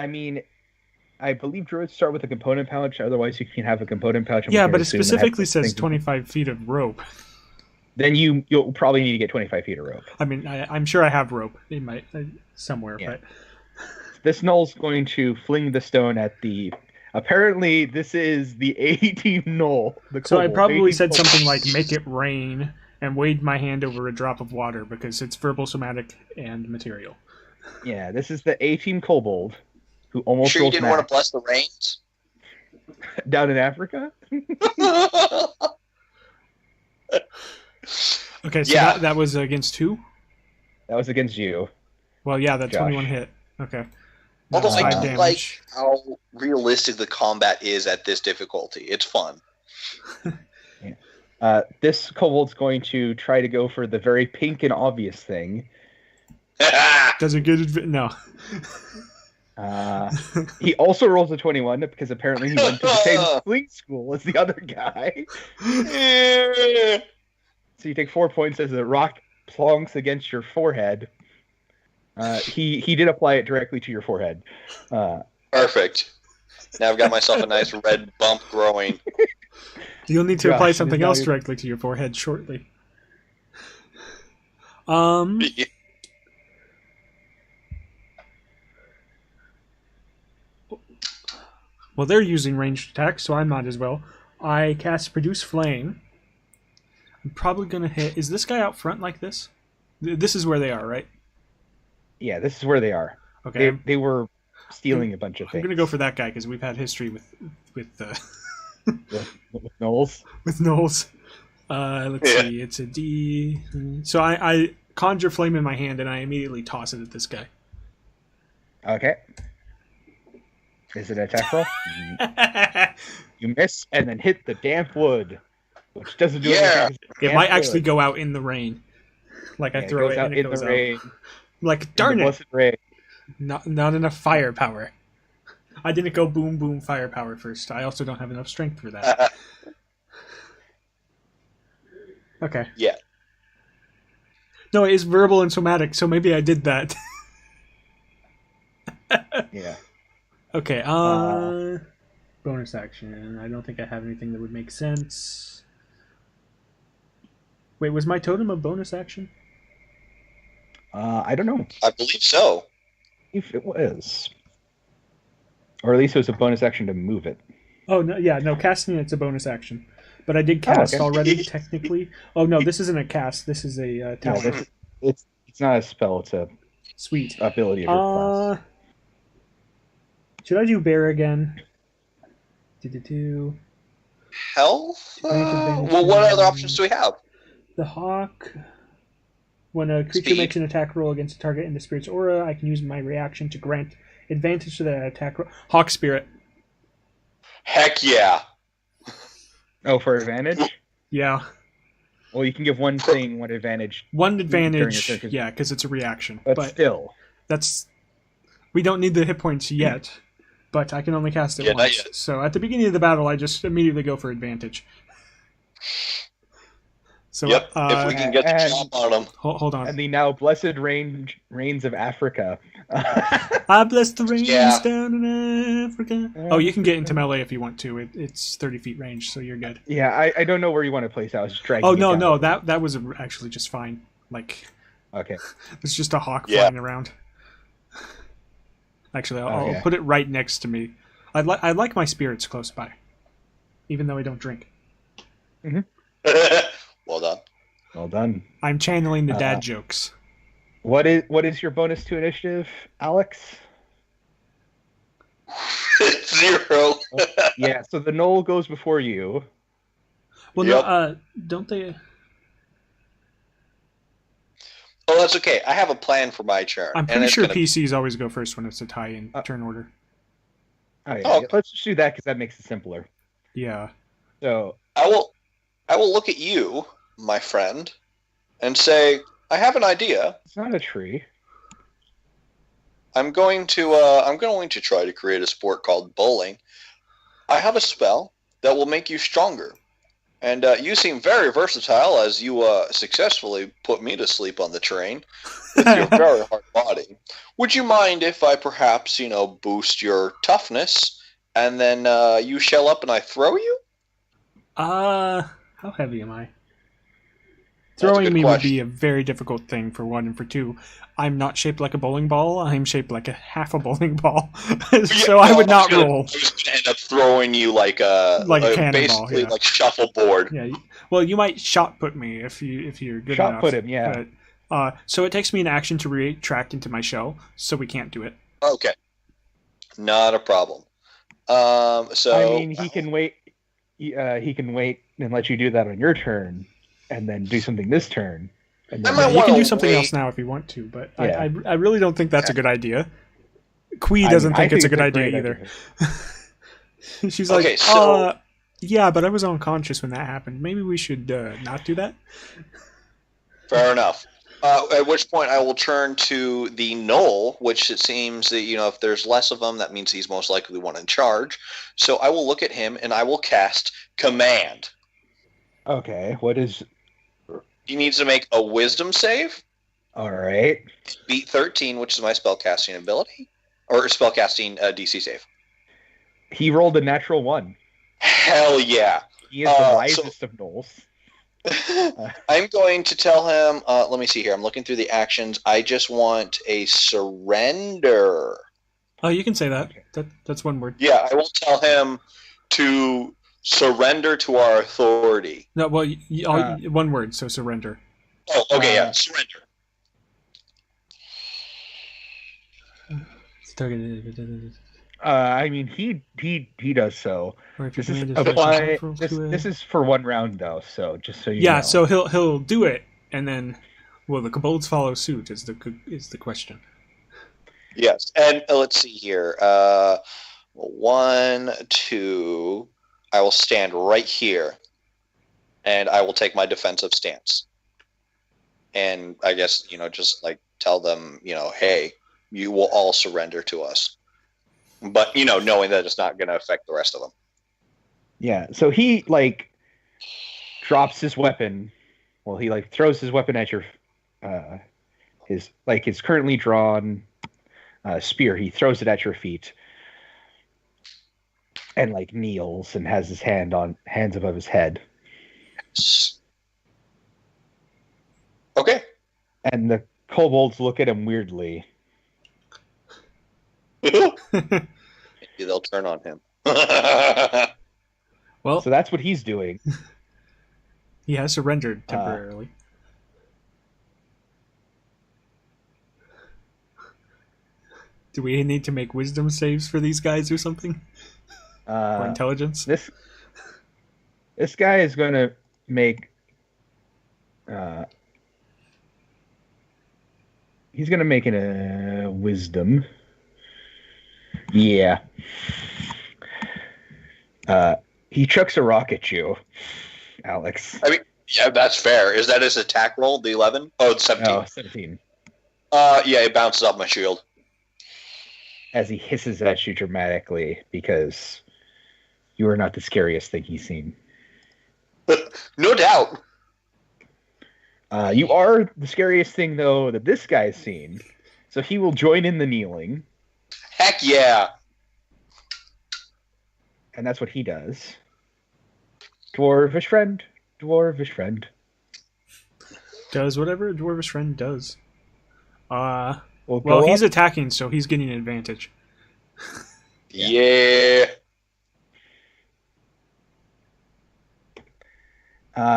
mean, I believe druids start with a component pouch. Otherwise, you can have a component pouch. Yeah, but it specifically says 25 feet of rope. Then you'll probably need to get 25 feet of rope. I mean, I'm sure I have rope in my somewhere, but this Knoll's going to fling the stone at the. Apparently, this is the A-team Knoll. So I probably said something like "make it rain" and waved my hand over a drop of water because it's verbal, somatic, and material. Yeah, this is the A-team kobold who almost. Sure, you didn't want to bless the rains down in Africa. Okay, so that was against who? That was against you. Well, yeah, that 21 hit. Okay. Although I don't like how realistic the combat is at this difficulty. It's fun. This kobold's going to try to go for the very pink and obvious thing. Does it get no? He also rolls a 21 because apparently he went to the same sling school as the other guy. So you take 4 points as a rock plonks against your forehead. He did apply it directly to your forehead. Perfect. Now I've got myself a nice red bump growing. You'll need to apply something else directly to your forehead shortly. Well, they're using ranged attacks, so I might as well. I cast Produce Flame. I'm probably going to hit... Is this guy out front like this? This is where they are, right? Yeah, this is where they are. Okay. They were stealing a bunch of things. I'm going to go for that guy, because we've had history with with Knowles. With Knowles. Let's see. It's a D. So I conjure flame in my hand, and I immediately toss it at this guy. Okay. Is it an attack roll? You miss, and then hit the damp wood, which doesn't do anything. It might actually go out in the rain. Like I throw it and it goes out. Rain. Like, darn it. Rain. Not enough firepower. I didn't go boom, boom, firepower first. I also don't have enough strength for that. Okay. Yeah. No, it is verbal and somatic, so maybe I did that. Yeah. Okay, bonus action. I don't think I have anything that would make sense. Wait, was my totem a bonus action? I don't know. I believe so. If it was. Or at least it was a bonus action to move it. Oh, no, yeah, no, casting it's a bonus action. But I did cast already, technically. Oh, no, this isn't a cast. This is a talent. Yeah, it's not a spell. It's a sweet ability of your class. Should I do bear again? Do. Health? Well, what other options do we have? The hawk. When a creature makes an attack roll against a target in the spirit's aura, I can use my reaction to grant advantage to that attack roll. Hawk spirit. Heck yeah. Oh, for advantage? Yeah. Well, you can give one thing one advantage. One advantage, yeah, because it's a reaction. But still. We don't need the hit points yet, but I can only cast it once. So at the beginning of the battle, I just immediately go for advantage. So, yep, if we can get the jump on them. Hold on. And the now blessed rains of Africa. I bless the rains down in Africa. Oh, you can get into melee if you want to. It's 30 feet range, so you're good. Yeah, I don't know where you want to place. I was just dragging. Oh no, that was actually just fine. Like, okay, it's just a hawk flying around. Actually, I'll put it right next to me. I like my spirits close by, even though I don't drink. Mm-hmm. Well done. Well done. I'm channeling the dad jokes. What is your bonus to initiative, Alex? 0. Yeah, so the knoll goes before you. Well, no, don't they? Oh, that's okay. I have a plan for my turn. I'm pretty sure PCs always go first when it's a tie-in turn order. Oh, yeah. Let's just do that because that makes it simpler. Yeah. So I will look at you, my friend, and say, I have an idea. It's not a tree. I'm going to try to create a sport called bowling. I have a spell that will make you stronger. And you seem very versatile as you successfully put me to sleep on the train with your very hard body. Would you mind if I perhaps, boost your toughness and then you shell up and I throw you? How heavy am I? Throwing me would be a very difficult thing for one, and for two, I'm not shaped like a bowling ball. I'm shaped like a half a bowling ball, so I would not roll. I was going to end up throwing you like a cannonball, basically like shuffleboard. Yeah. Well, you might shot put me if you're good enough. Shot put him, yeah. But, so it takes me an action to retract into my shell, so we can't do it. Okay. Not a problem. So I mean, he can wait. He can wait and let you do that on your turn, and then do something this turn. And then you can do something else now if you want to, but I really don't think that's a good idea. Quee doesn't think it's a good idea either. She's like, yeah, but I was unconscious when that happened. Maybe we should not do that. Fair enough. At which point I will turn to the Knoll, which it seems that, if there's less of them, that means he's most likely one in charge. So I will look at him and I will cast Command. Okay, what is He needs to make a wisdom save. All right. Beat 13, which is my spellcasting ability. Or spellcasting DC save. He rolled a natural 1. Hell yeah. He is the wisest of gnolls. I'm going to tell him, let me see here. I'm looking through the actions. I just want a surrender. Oh, you can say that. That's one word. Yeah, I will tell him to surrender to our authority. No, well, one word, so surrender. Oh, okay, yeah, surrender. I mean, he does so. This is for 1 round though, so just so you know. Yeah, so he'll do it, and then will the kobolds follow suit? Is the question. Yes, and let's see here. 1, 2. I will stand right here, and I will take my defensive stance. And I guess, just like tell them, hey, you will all surrender to us. But, knowing that it's not going to affect the rest of them. Yeah, so he, drops his weapon. Well, he, throws his weapon at your, his currently drawn spear. He throws it at your feet. And, kneels and has his hands above his head. Okay. And the kobolds look at him weirdly. Maybe they'll turn on him. Well, so that's what he's doing. He has surrendered temporarily. Do we need to make wisdom saves for these guys or something? Or intelligence? This guy is going to make... he's going to make a wisdom. Yeah. He chucks a rock at you, Alex. I mean, yeah, that's fair. Is that his attack roll, the 11? Oh, it's 17. Oh, 17. Yeah, it bounces off my shield. As he hisses at you dramatically, because you are not the scariest thing he's seen. No doubt. You are the scariest thing, though, that this guy's seen. So he will join in the kneeling. Heck yeah. And that's what he does. Dwarvish friend. Dwarvish friend. Does whatever a dwarvish friend does. Well, he's attacking, so he's getting an advantage. Yeah.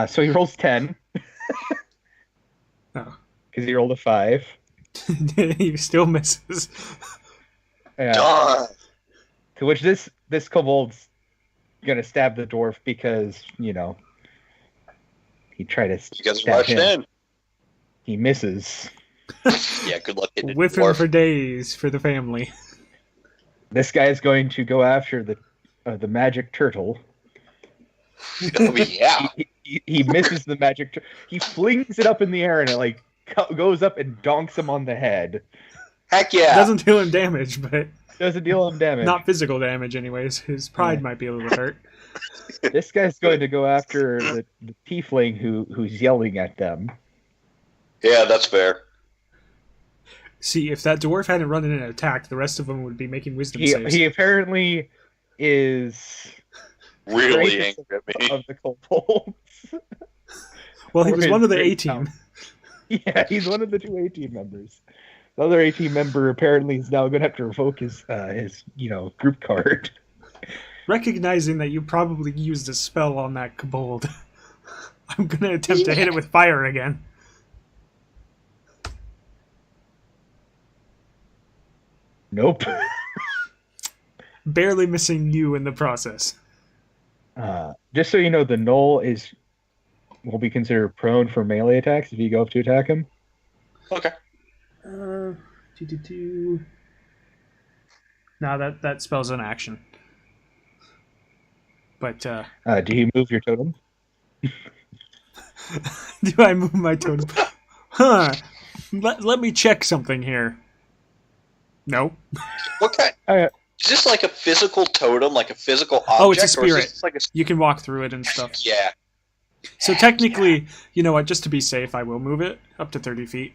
So he rolls 10. Oh. Because he rolled a 5. He still misses. Yeah. To which this kobold's gonna stab the dwarf because, he tried to stab him. In. He misses. Yeah, good luck hitting Whiffing dwarf. for days for the family. This guy is going to go after the magic turtle. Oh, yeah. He misses the magic turtle. He flings it up in the air and it goes up and donks him on the head. Heck yeah. Doesn't deal him damage, but doesn't deal him damage. Not physical damage, anyways. His pride might be a little hurt. This guy's going to go after the tiefling who's yelling at them. Yeah, that's fair. See, if that dwarf hadn't run in and attacked, the rest of them would be making wisdom saves. He apparently is really angry at me. Of the kobolds. Well, he was one of the A-team. Yeah, he's one of the 2 A-team members. The other A-team member apparently is now going to have to revoke his group card. Recognizing that you probably used a spell on that kobold, I'm going to attempt to hit it with fire again. Nope. Barely missing you in the process. Just so you know, the gnoll will be considered prone for melee attacks if you go up to attack him. Okay. No, that spells an action. But do you move your totem? Do I move my totem? Huh. Let me check something here. No. What kind? Is this like a physical totem, like a physical object? Oh, it's a spirit. Or is this like You can walk through it and stuff. Yeah. So technically, you know what? Just to be safe, I will move it up to 30 feet.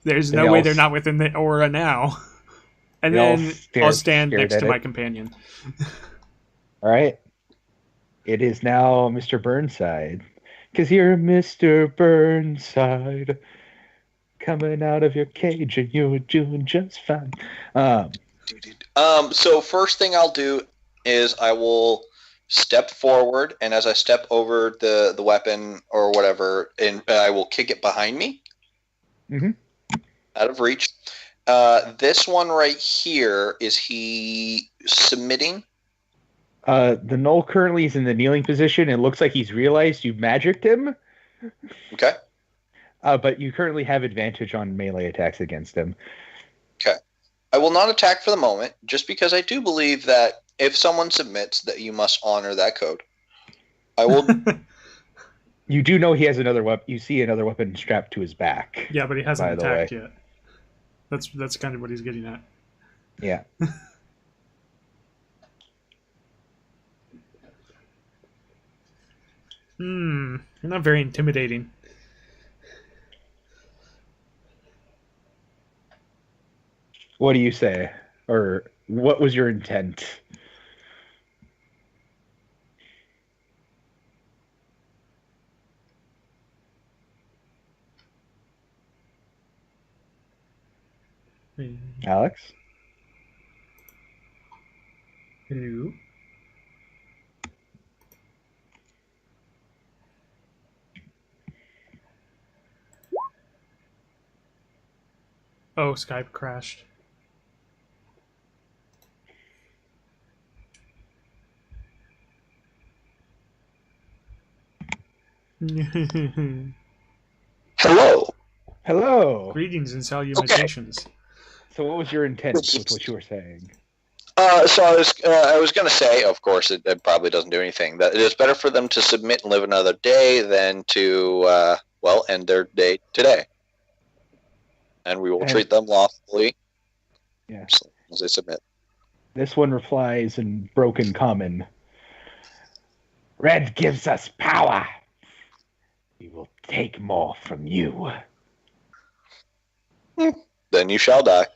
There's no way they're not within the aura now. And then I'll stand next to my companion. All right. It is now Mr. Burnside. Because you're Mr. Burnside. Coming out of your cage and you're doing just fine. So first thing I'll do is I will step forward, and as I step over the weapon or whatever, and I will kick it behind me. Mm-hmm. Out of reach. This one right here, is he submitting? The Gnoll currently is in the kneeling position. It looks like he's realized you've magicked him. Okay. But you currently have advantage on melee attacks against him. Okay. I will not attack for the moment, just because I do believe that if someone submits, that you must honor that code. I will... You do know he has another weapon. You see another weapon strapped to his back. Yeah, but he hasn't attacked yet. That's kind of what he's getting at. Yeah. You're not very intimidating. What do you say? Or what was your intent? Alex? Hello? Oh, Skype crashed. Hello. Hello. Greetings and salutations. Okay. So what was your intent with what you were saying? So I was going to say, of course, it probably doesn't do anything. That it is better for them to submit and live another day than to, end their day today. And we will treat them lawfully. Yeah. As they submit. This one replies in broken common. Red gives us power. We will take more from you. Then you shall die.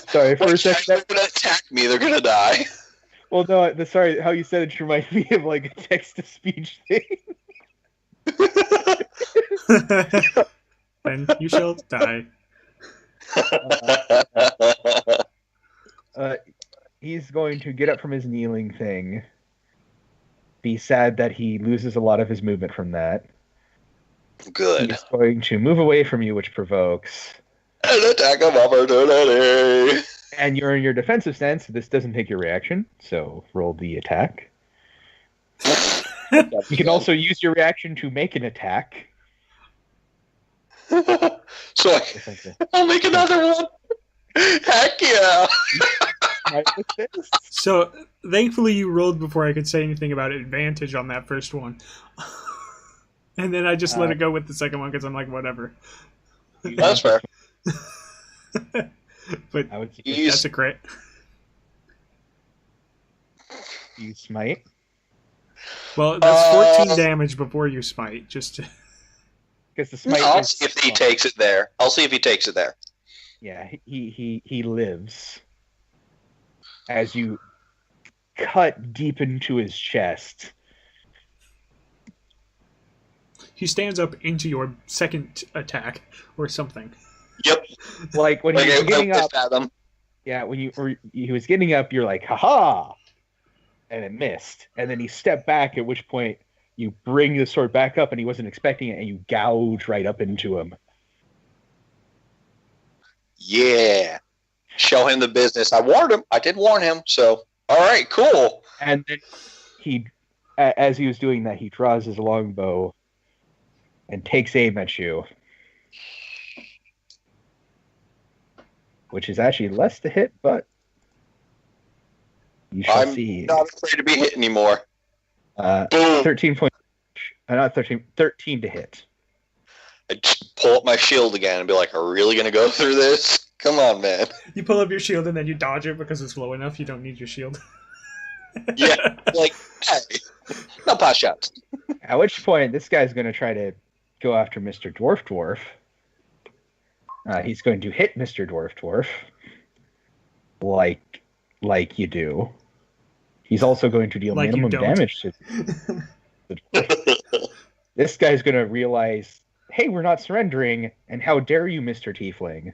Sorry, for a second. They're going to attack me. They're going to die. Well, no, sorry, how you said it reminded me of like a text-to-speech thing. Then you shall die. He's going to get up from his kneeling thing. Be sad that he loses a lot of his movement from that. Good. He's going to move away from you, which provokes an attack of opportunity. And you're in your defensive stance, so this doesn't take your reaction, so roll the attack. You can also use your reaction to make an attack. So I'll make another one. Heck yeah! So thankfully you rolled before I could say anything about advantage on that first one. And then I just let it go with the second one because I'm like, whatever. That's fair. But that's a crit. You smite? Well, that's 14 damage before you smite, just to... Because the smite I'll see if he takes it there. Yeah, he lives. As you cut deep into his chest. He stands up into your second attack, or something. Yep. Like when he was getting up. At him. Yeah, when he was getting up, you're like, haha! And it missed. And then he stepped back, at which point you bring the sword back up and he wasn't expecting it, and you gouge right up into him. Yeah. Show him the business. I warned him. I did warn him, so all right, cool. And then as he was doing that, he draws his longbow and takes aim at you. Which is actually less to hit, but you shall see. I'm not afraid to be hit anymore. 13 points. Not 13. 13 to hit. I just pull up my shield again and be like, "Are we really going to go through this?" Come on, man. You pull up your shield and then you dodge it because it's low enough. You don't need your shield. Yeah, like, hey, no pot shots. At which point, this guy's going to try to go after Mr. Dwarf. He's going to hit Mr. Dwarf, like you do. He's also going to deal Like minimum damage to the dwarf. This guy's going to realize, hey, we're not surrendering, and how dare you, Mr. Tiefling?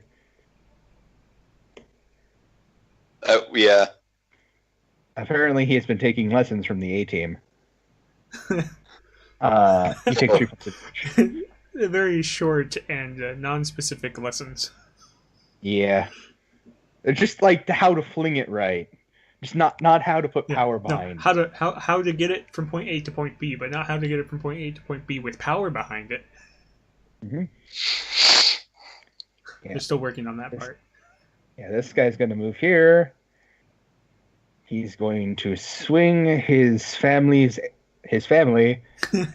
Yeah. Apparently, he has been taking lessons from the A-team. He takes 3 points of damage. Very short and non-specific lessons. Yeah. They're just like how to fling it right. Just not how to put power behind. No, how to get it from point A to point B, but not how to get it from point A to point B with power behind it. Mm-hmm. Yeah. They're still working on that part. Yeah, this guy's going to move here. He's going to swing his family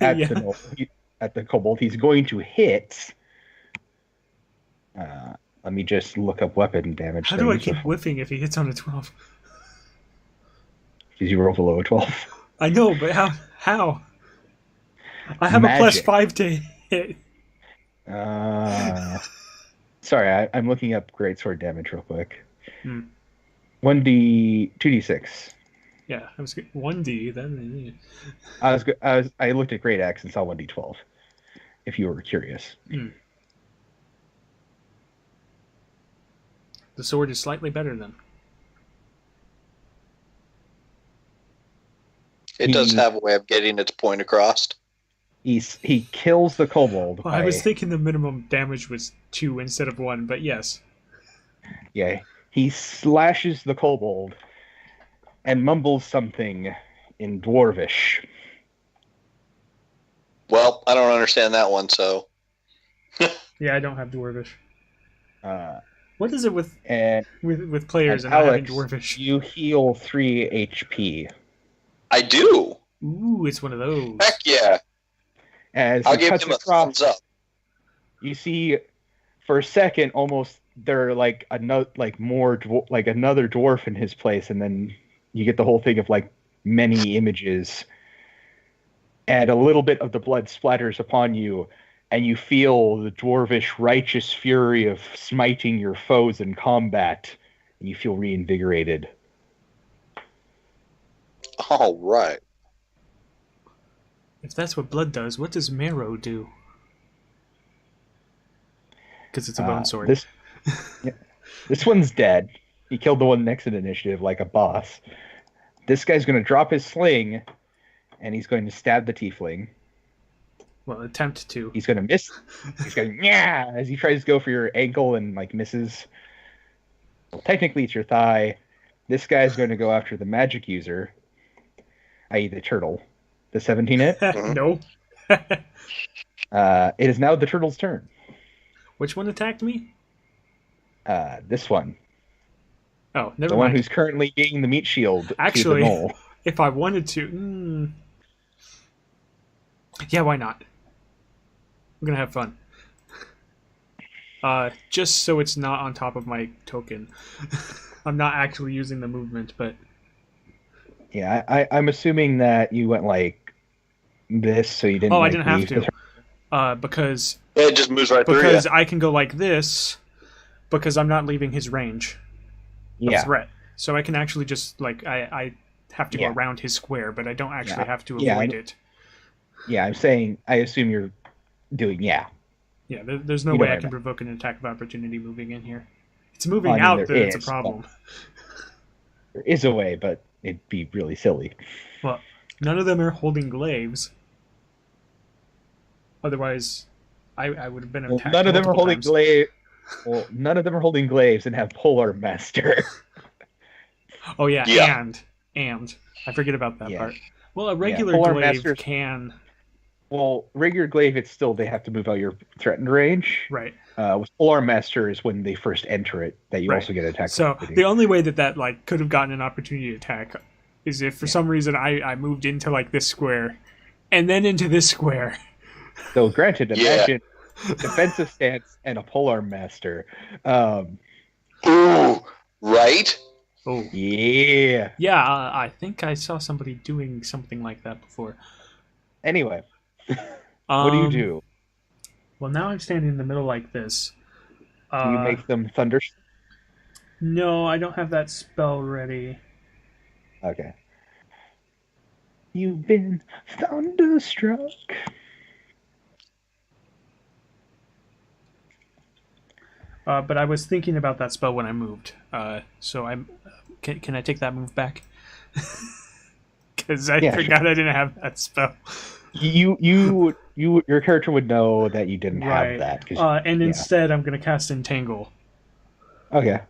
at at the kobold. He's going to hit. Let me just look up weapon damage. How do I keep whiffing if he hits on a 12? Because you roll below a 12. I know, but how? I have Magic. a +5 to hit. Sorry, I'm looking up greatsword damage real quick. 2d6. Yeah, I was 1d. Then I looked at great axe and saw 1d12. If you were curious. The sword is slightly better then. It does have a way of getting its point across. He kills the kobold. Well, I was thinking the minimum damage was 2 instead of 1, but yes. Yeah, he slashes the kobold and mumbles something in Dwarvish. Well, I don't understand that one, so... Yeah, I don't have Dwarvish. What is it with players and Alex, not having Dwarvish? You heal 3 HP. I do! Ooh, it's one of those. Heck yeah! As I'll give him a thumbs up. You see, for a second, almost they're like another dwarf in his place, and then you get the whole thing of like many images, and a little bit of the blood splatters upon you, and you feel the dwarvish righteous fury of smiting your foes in combat, and you feel reinvigorated. All right. If that's what blood does, what does marrow do? Because it's a bone sword. This one's dead. He killed the one next in initiative like a boss. This guy's going to drop his sling, and he's going to stab the tiefling. Well, attempt to. He's going to miss. He's going, yeah, as he tries to go for your ankle and like misses. Well, technically, it's your thigh. This guy's going to go after the magic user, i.e. the turtle. The 17 hit? No. It is now the turtle's turn. Which one attacked me? This one. Oh, never mind. The one who's currently gaining the meat shield. Actually, to the mole. If I wanted to... Yeah, why not? I'm going to have fun. Just so it's not on top of my token. I'm not actually using the movement, but... Yeah, I'm assuming that you went like this, so you didn't. Oh, I didn't have to, because it just moves right through. Because I can go like this, because I'm not leaving his range of threat. So I can actually just like I have to go around his square, but I don't actually have to avoid it. Yeah, I'm saying I assume you're doing Yeah, there's no way I can provoke an attack of opportunity moving in here. It's moving out that it's a problem. There is a way, but it'd be really silly. Well, none of them are holding glaives. Otherwise, I would have been attacked. None of them are holding glaives. Well, none of them are holding glaives and have Polar Master. Oh yeah, and I forget about that part. Well, a regular glaive can. Well, regular glaive, it's still they have to move out your threatened range. Right. With Polar Master is when they first enter it that you also get attacked. So the only way that like could have gotten an opportunity to attack is if for some reason I moved into like this square, and then into this square. So granted, imagine defensive stance and a Polar Master. Ooh, right? Oh. Yeah. Yeah, I think I saw somebody doing something like that before. Anyway, what do you do? Well, now I'm standing in the middle like this. Do you make them thunder? No, I don't have that spell ready. Okay. You've been thunderstruck. But I was thinking about that spell when I moved. So I'm. Can I take that move back? Because I forgot I didn't have that spell. Your character would know that you didn't have that. And instead, I'm going to cast Entangle. Okay.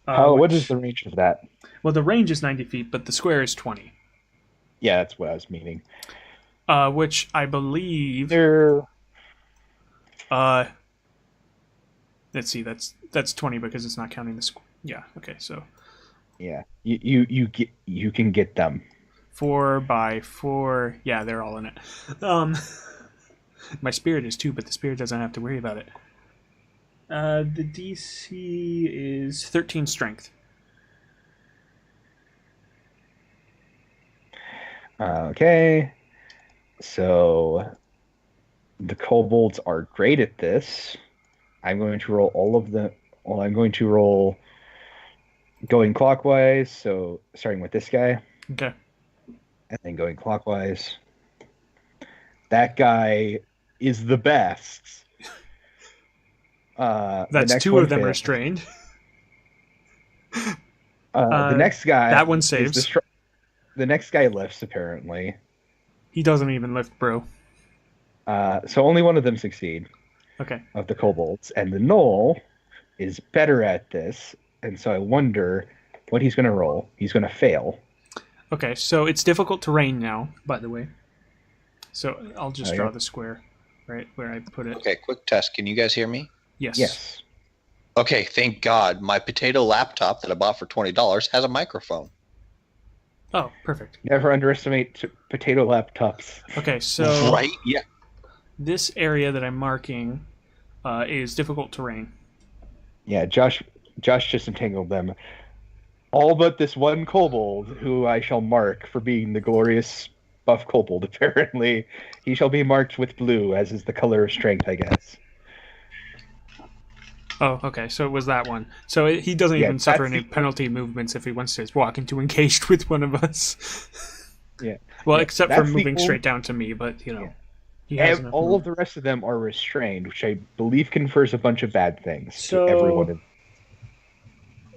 What is the range of that? Well, the range is 90 feet, but the square is 20. Yeah, that's what I was meaning. Which I believe. Let's see. That's 20 because it's not counting the square. Yeah. Okay. So. Yeah. You can get them. 4 by 4. Yeah, they're all in it. My spirit is 2, but the spirit doesn't have to worry about it. The DC is 13 strength. Okay. So the kobolds are great at this. I'm going to roll all of them. Well, I'm going to roll going clockwise. So starting with this guy. Okay. And then going clockwise. That guy is the best. That's 2 of them restrained. The next guy. That one saves. The next guy lifts, apparently. He doesn't even lift, bro. So only one of them succeed. Okay. Of the kobolds. And the gnoll is better at this. And so I wonder what he's going to roll. He's going to fail. Okay, so it's difficult terrain now, by the way. So I'll just draw the square right where I put it. Okay, quick test. Can you guys hear me? Yes. Yes. Okay, thank God. My potato laptop that I bought for $20 has a microphone. Oh, perfect. Never underestimate potato laptops. Okay, so... Right? Yeah. This area that I'm marking is difficult terrain. Yeah, Josh just entangled them. All but this one kobold, who I shall mark for being the glorious buff kobold, apparently. He shall be marked with blue, as is the color of strength, I guess. Oh, okay, so it was that one. So he doesn't even suffer any penalty movements if he wants to walk into engaged with one of us. Yeah. Well, except for moving straight down to me, but, you know. Yeah. All of the rest of them are restrained, which I believe confers a bunch of bad things to everyone.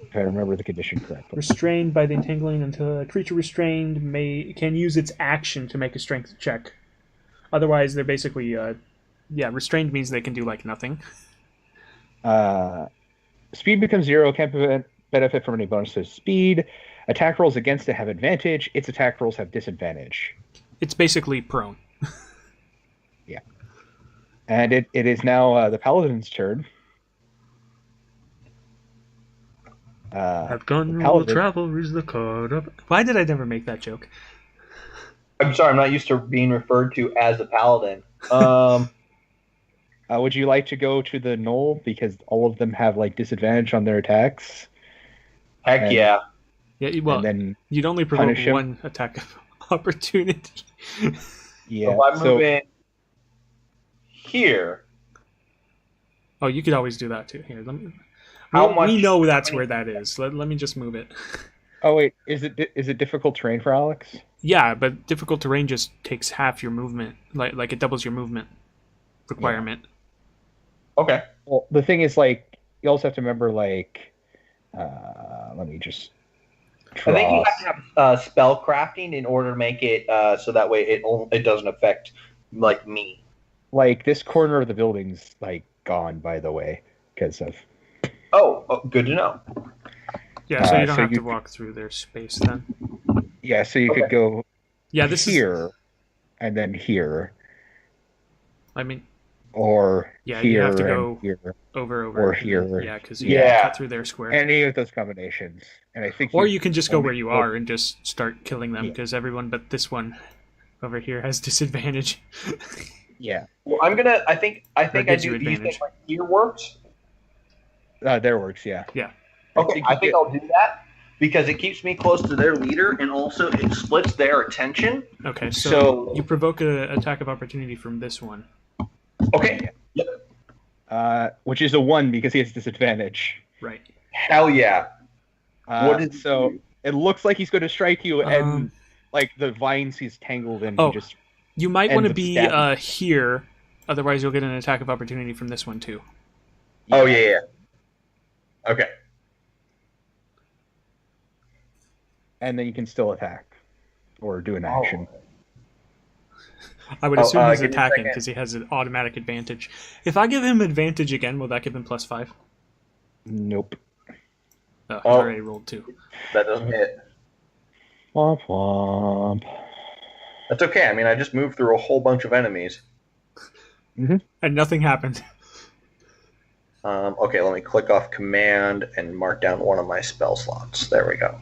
If I remember the condition correctly. Restrained by the entangling until a creature restrained can use its action to make a strength check. Otherwise, they're basically... restrained means they can do, like, nothing. Speed becomes 0, can't benefit from any bonus to speed. Attack rolls against it have advantage. Its attack rolls have disadvantage. It's basically prone. Yeah. And it is now the Paladin's turn. I've gone will travel is the card up. Why did I never make that joke? I'm sorry, I'm not used to being referred to as a Paladin. Would you like to go to the gnoll because all of them have like disadvantage on their attacks? Heck yeah. Yeah, well, then you'd only provoke one attack of opportunity. Yeah. So if I move in here. Oh, you could always do that too. Here, let me. We know that's where that is. Let me just move it. Oh wait, is it difficult terrain for Alex? Yeah, but difficult terrain just takes half your movement. Like it doubles your movement requirement. Yeah. Okay. Well, the thing is, like, you also have to remember, like, let me just. I think you have to have spell crafting in order to make it so that way it doesn't affect like me. Like this corner of the building's like gone, by the way, because of. Oh, good to know. Yeah, so you don't have to walk through their space then. Yeah, so you could go. Yeah, this here, and then here. I mean. Or here, you have to go here, over, or here. Yeah, because you cut through their square. Any of those combinations, and I think. Or you can just go where you are and just start killing them because everyone but this one over here has disadvantage. Yeah. Well, I think I do. Do you think like here works? There works. Yeah. Yeah. Okay, I think I'll do that because it keeps me close to their leader, and also it splits their attention. Okay, so you provoke an attack of opportunity from this one. Okay. Yep. Which is a 1 because he has disadvantage. Right. Hell yeah. So it looks like he's going to strike you, and like the vines he's tangled in. Oh, he just you might want to be stabbing. here, otherwise you'll get an attack of opportunity from this one too. Oh yeah. Okay. And then you can still attack or do an action. I would assume he's attacking because he has an automatic advantage. If I give him advantage again, will that give him +5? Nope. Oh, he already rolled 2. That doesn't hit. Womp womp. That's okay. I mean, I just moved through a whole bunch of enemies. Mm-hmm. And nothing happened. Okay, let me click off command and mark down one of my spell slots. There we go.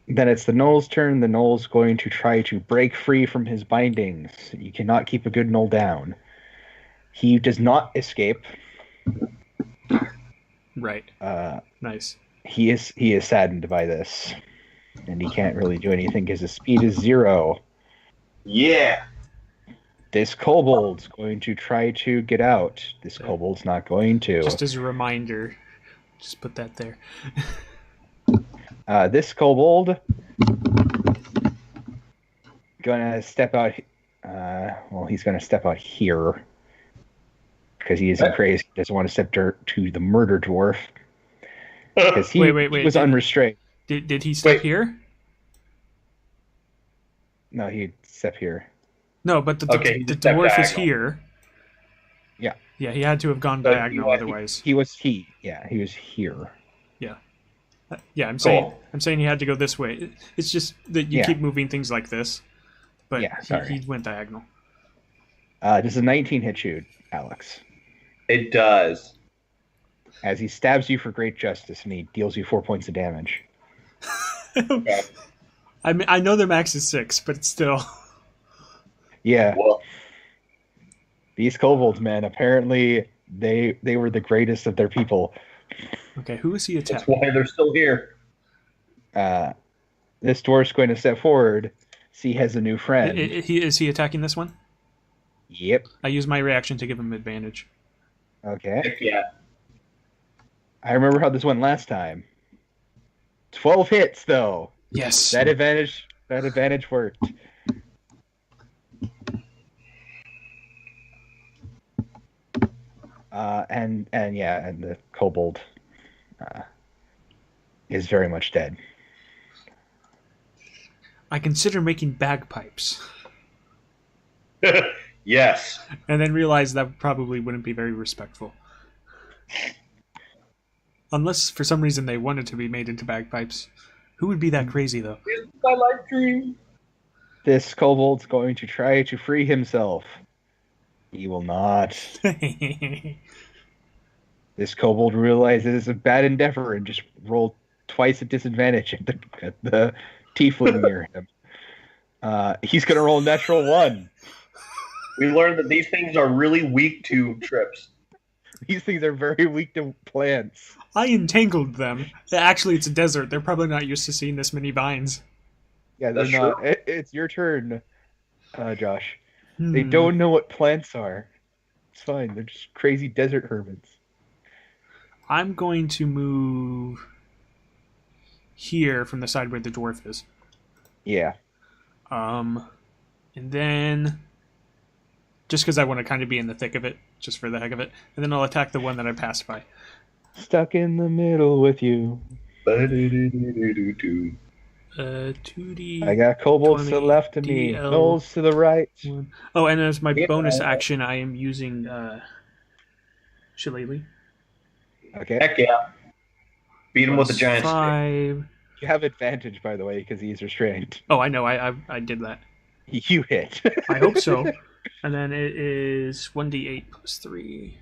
Then it's the Gnoll's turn. The Gnoll's going to try to break free from his bindings. You cannot keep a good Gnoll down. He does not escape. Right. Nice. He is saddened by this, and he can't really do anything because his speed is 0. Yeah. This kobold's going to try to get out. This kobold's not going to. Just as a reminder, just put that there. This kobold gonna step out. He's gonna step out here because he isn't crazy. He doesn't want to step to the murder dwarf because he was unrestrained. Did he step here? No, he'd step here. No, but the dwarf is here. Yeah. Yeah, he had to have gone diagonal otherwise. He was here. Yeah. Yeah, I'm saying he had to go this way. It's just that you keep moving things like this. But he went diagonal. Does a 19 hit you, Alex? It does. As he stabs you for great justice, and he deals you 4 points of damage. I mean, I know their max is 6, but it's still. Yeah. Well, these kobolds, man, apparently they were the greatest of their people. Okay, who is he attacking? That's why they're still here. This dwarf's going to step forward. See, he has a new friend. Is he attacking this one? Yep. I use my reaction to give him advantage. Okay. Yeah. I remember how this went last time. 12 hits, though. Yes. That advantage worked. And the kobold is very much dead. I consider making bagpipes. Yes. And then realize that probably wouldn't be very respectful. Unless for some reason they wanted to be made into bagpipes. Who would be that crazy, though? It's my life dream. This kobold's going to try to free himself. He will not. This kobold realizes it's a bad endeavor and just rolled twice at disadvantage at the tiefling near him. He's going to roll a natural 1. We learned that these things are really weak to trips. These things are very weak to plants. I entangled them. Actually, it's a desert. They're probably not used to seeing this many vines. Yeah, they're not. It's your turn, Josh. They don't know what plants are. It's fine. They're just crazy desert hermits. I'm going to move here from the side where the dwarf is. Yeah. And then just because I want to kind of be in the thick of it, just for the heck of it, and then I'll attack the one that I passed by. Stuck in the middle with you. 2D. I got kobolds to the left of me, gnolls to the right. Oh, and as my bonus action, I am using Shillelagh. Okay. Heck yeah. Beat him with a giant 5. stick. You have advantage, by the way, because he's restrained. Oh, I know. I did that. You hit. I hope so. And then it is 1d8 plus 3.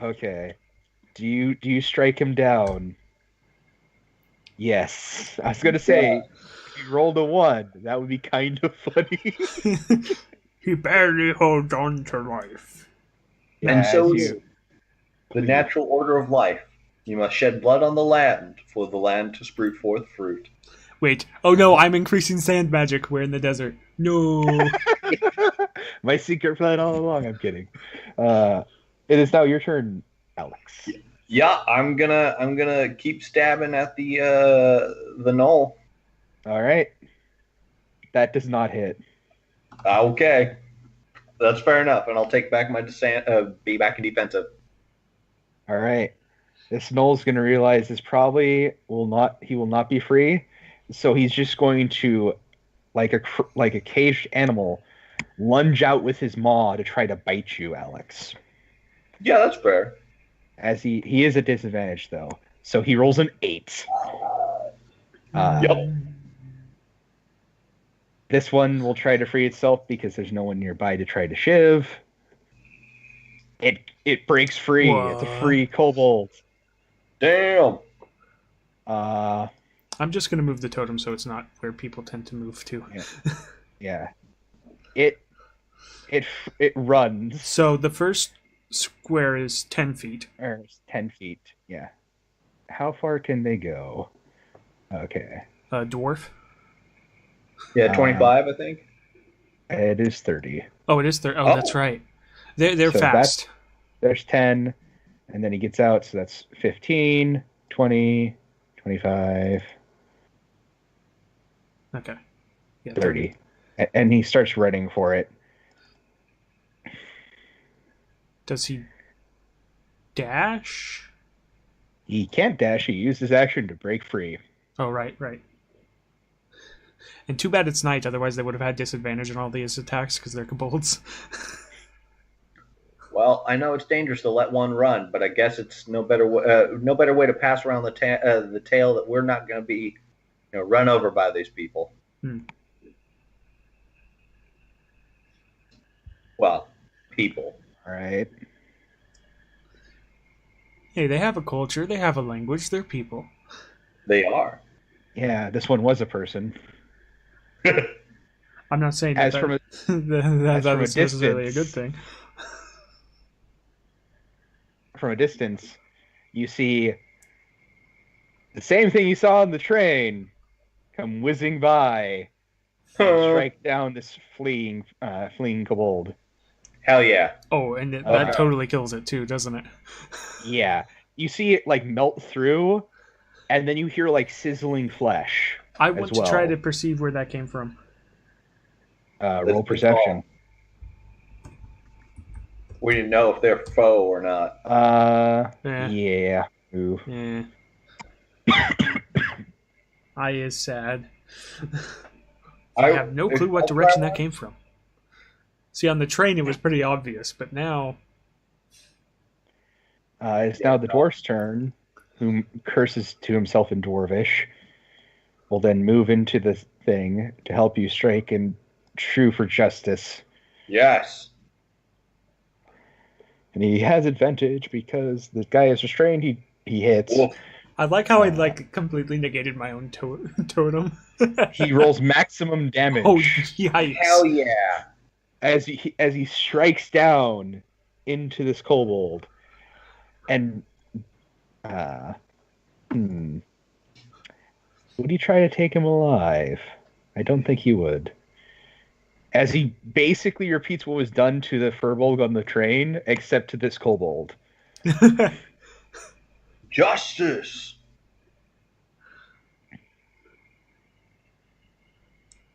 Okay. Do you strike him down? Yes. I was gonna say, if you rolled a 1, that would be kind of funny. He barely holds on to life. Yeah, And so The natural order of life. You must shed blood on the land for the land to sprout forth fruit. Wait. Oh no, I'm increasing sand magic. We're in the desert. No. My secret plan all along. I'm kidding. It is now your turn, Alex. Yeah, I'm gonna keep stabbing at the knoll. All right. That does not hit. Okay, that's fair enough, and I'll take back my be back in defensive. All right. This Knoll's going to realize this probably will not be free, so he's just going to, like a caged animal, lunge out with his maw to try to bite you, Alex. Yeah, that's fair. As he is at disadvantage though, so he rolls an 8. Yep. This one will try to free itself because there's no one nearby to try to shiv. It breaks free. What? It's a free kobold. Damn. I'm just gonna move the totem so it's not where people tend to move to. Yeah. It runs. So the first square is 10 feet. Or 10 feet. Yeah. How far can they go? Okay. Dwarf. Yeah, 25, I think. It is 30. Oh, it is 30. Oh, that's right. They're So fast. There's 10, and then he gets out, so that's 15, 20, 25, Okay. Yeah, 30. And he starts running for it. Does he dash? He can't dash. He used his action to break free. Oh, right. And too bad it's night, otherwise they would have had disadvantage on all these attacks because they're kobolds. Well, I know it's dangerous to let one run, but I guess it's no better way to pass around the tale that we're not going to be, run over by these people. Well, people. All right. Hey, they have a culture, they have a language, they're people. They are. Yeah, this one was a person. I'm not saying As that from a that's necessarily a good distance. thing. From a distance, you see the same thing you saw on the train come whizzing by and strike down this fleeing kobold. Hell yeah. Oh, and that totally kills it too, doesn't it? Yeah. You see it like melt through, and then you hear like sizzling flesh. I want to try to perceive where that came from. Roll perception. We didn't know if they're foe or not. Yeah. Ooh. Yeah. I is sad. I have no clue what direction that came from. See, on the train it was pretty obvious, but now... It's now the dwarf's turn, who curses to himself in Dwarvish. Will then move into the thing to help you strike and true for justice. Yes. And he has advantage because the guy is restrained. He hits. Whoa. I like how I completely negated my own totem. He rolls maximum damage. Oh, yikes. Hell yeah. As he strikes down into this kobold. And would he try to take him alive? I don't think he would. As he basically repeats what was done to the furbolg on the train, except to this kobold. Justice.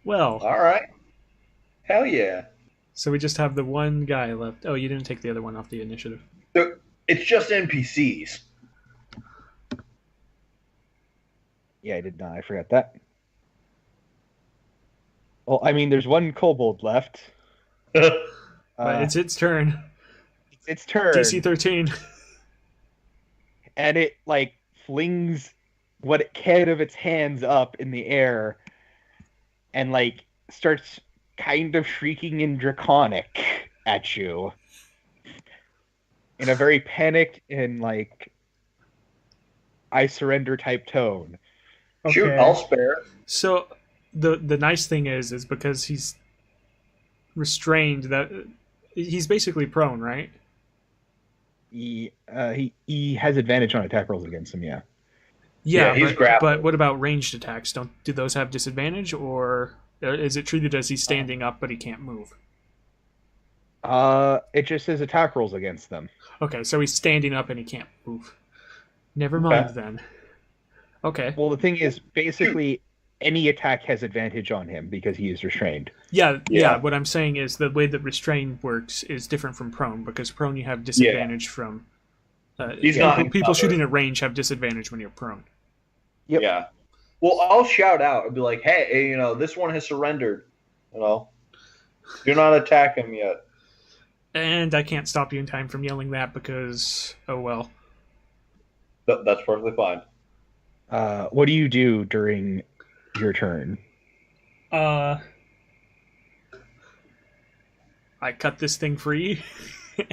Well. All right. Hell yeah. So we just have the one guy left. Oh, you didn't take the other one off the initiative. It's just NPCs. Yeah, I did not. I forgot that. Well, I mean, there's one kobold left. But it's its turn. It's its turn. DC 13. And it, flings what it can of its hands up in the air and, starts kind of shrieking in Draconic at you. In a very panicked and, I surrender type tone. Okay. Shoot, I'll spare. So... The nice thing is because he's restrained, that he's basically prone, right? He has advantage on attack rolls against him. Yeah. Yeah, he's but grappling. what about ranged attacks? Do those have disadvantage, or is it treated as he's standing up but he can't move? It just says attack rolls against them. Okay, so he's standing up and he can't move. Never mind then. Okay. Well, the thing is, basically, any attack has advantage on him because he is restrained. Yeah. What I'm saying is the way that restrain works is different from prone, because prone you have disadvantage from. People shooting at range have disadvantage when you're prone. Yep. Yeah. Well, I'll shout out and be like, "Hey, this one has surrendered. Do not attack him yet." And I can't stop you in time from yelling that because, oh well. That's perfectly fine. What do you do during your turn? I cut this thing free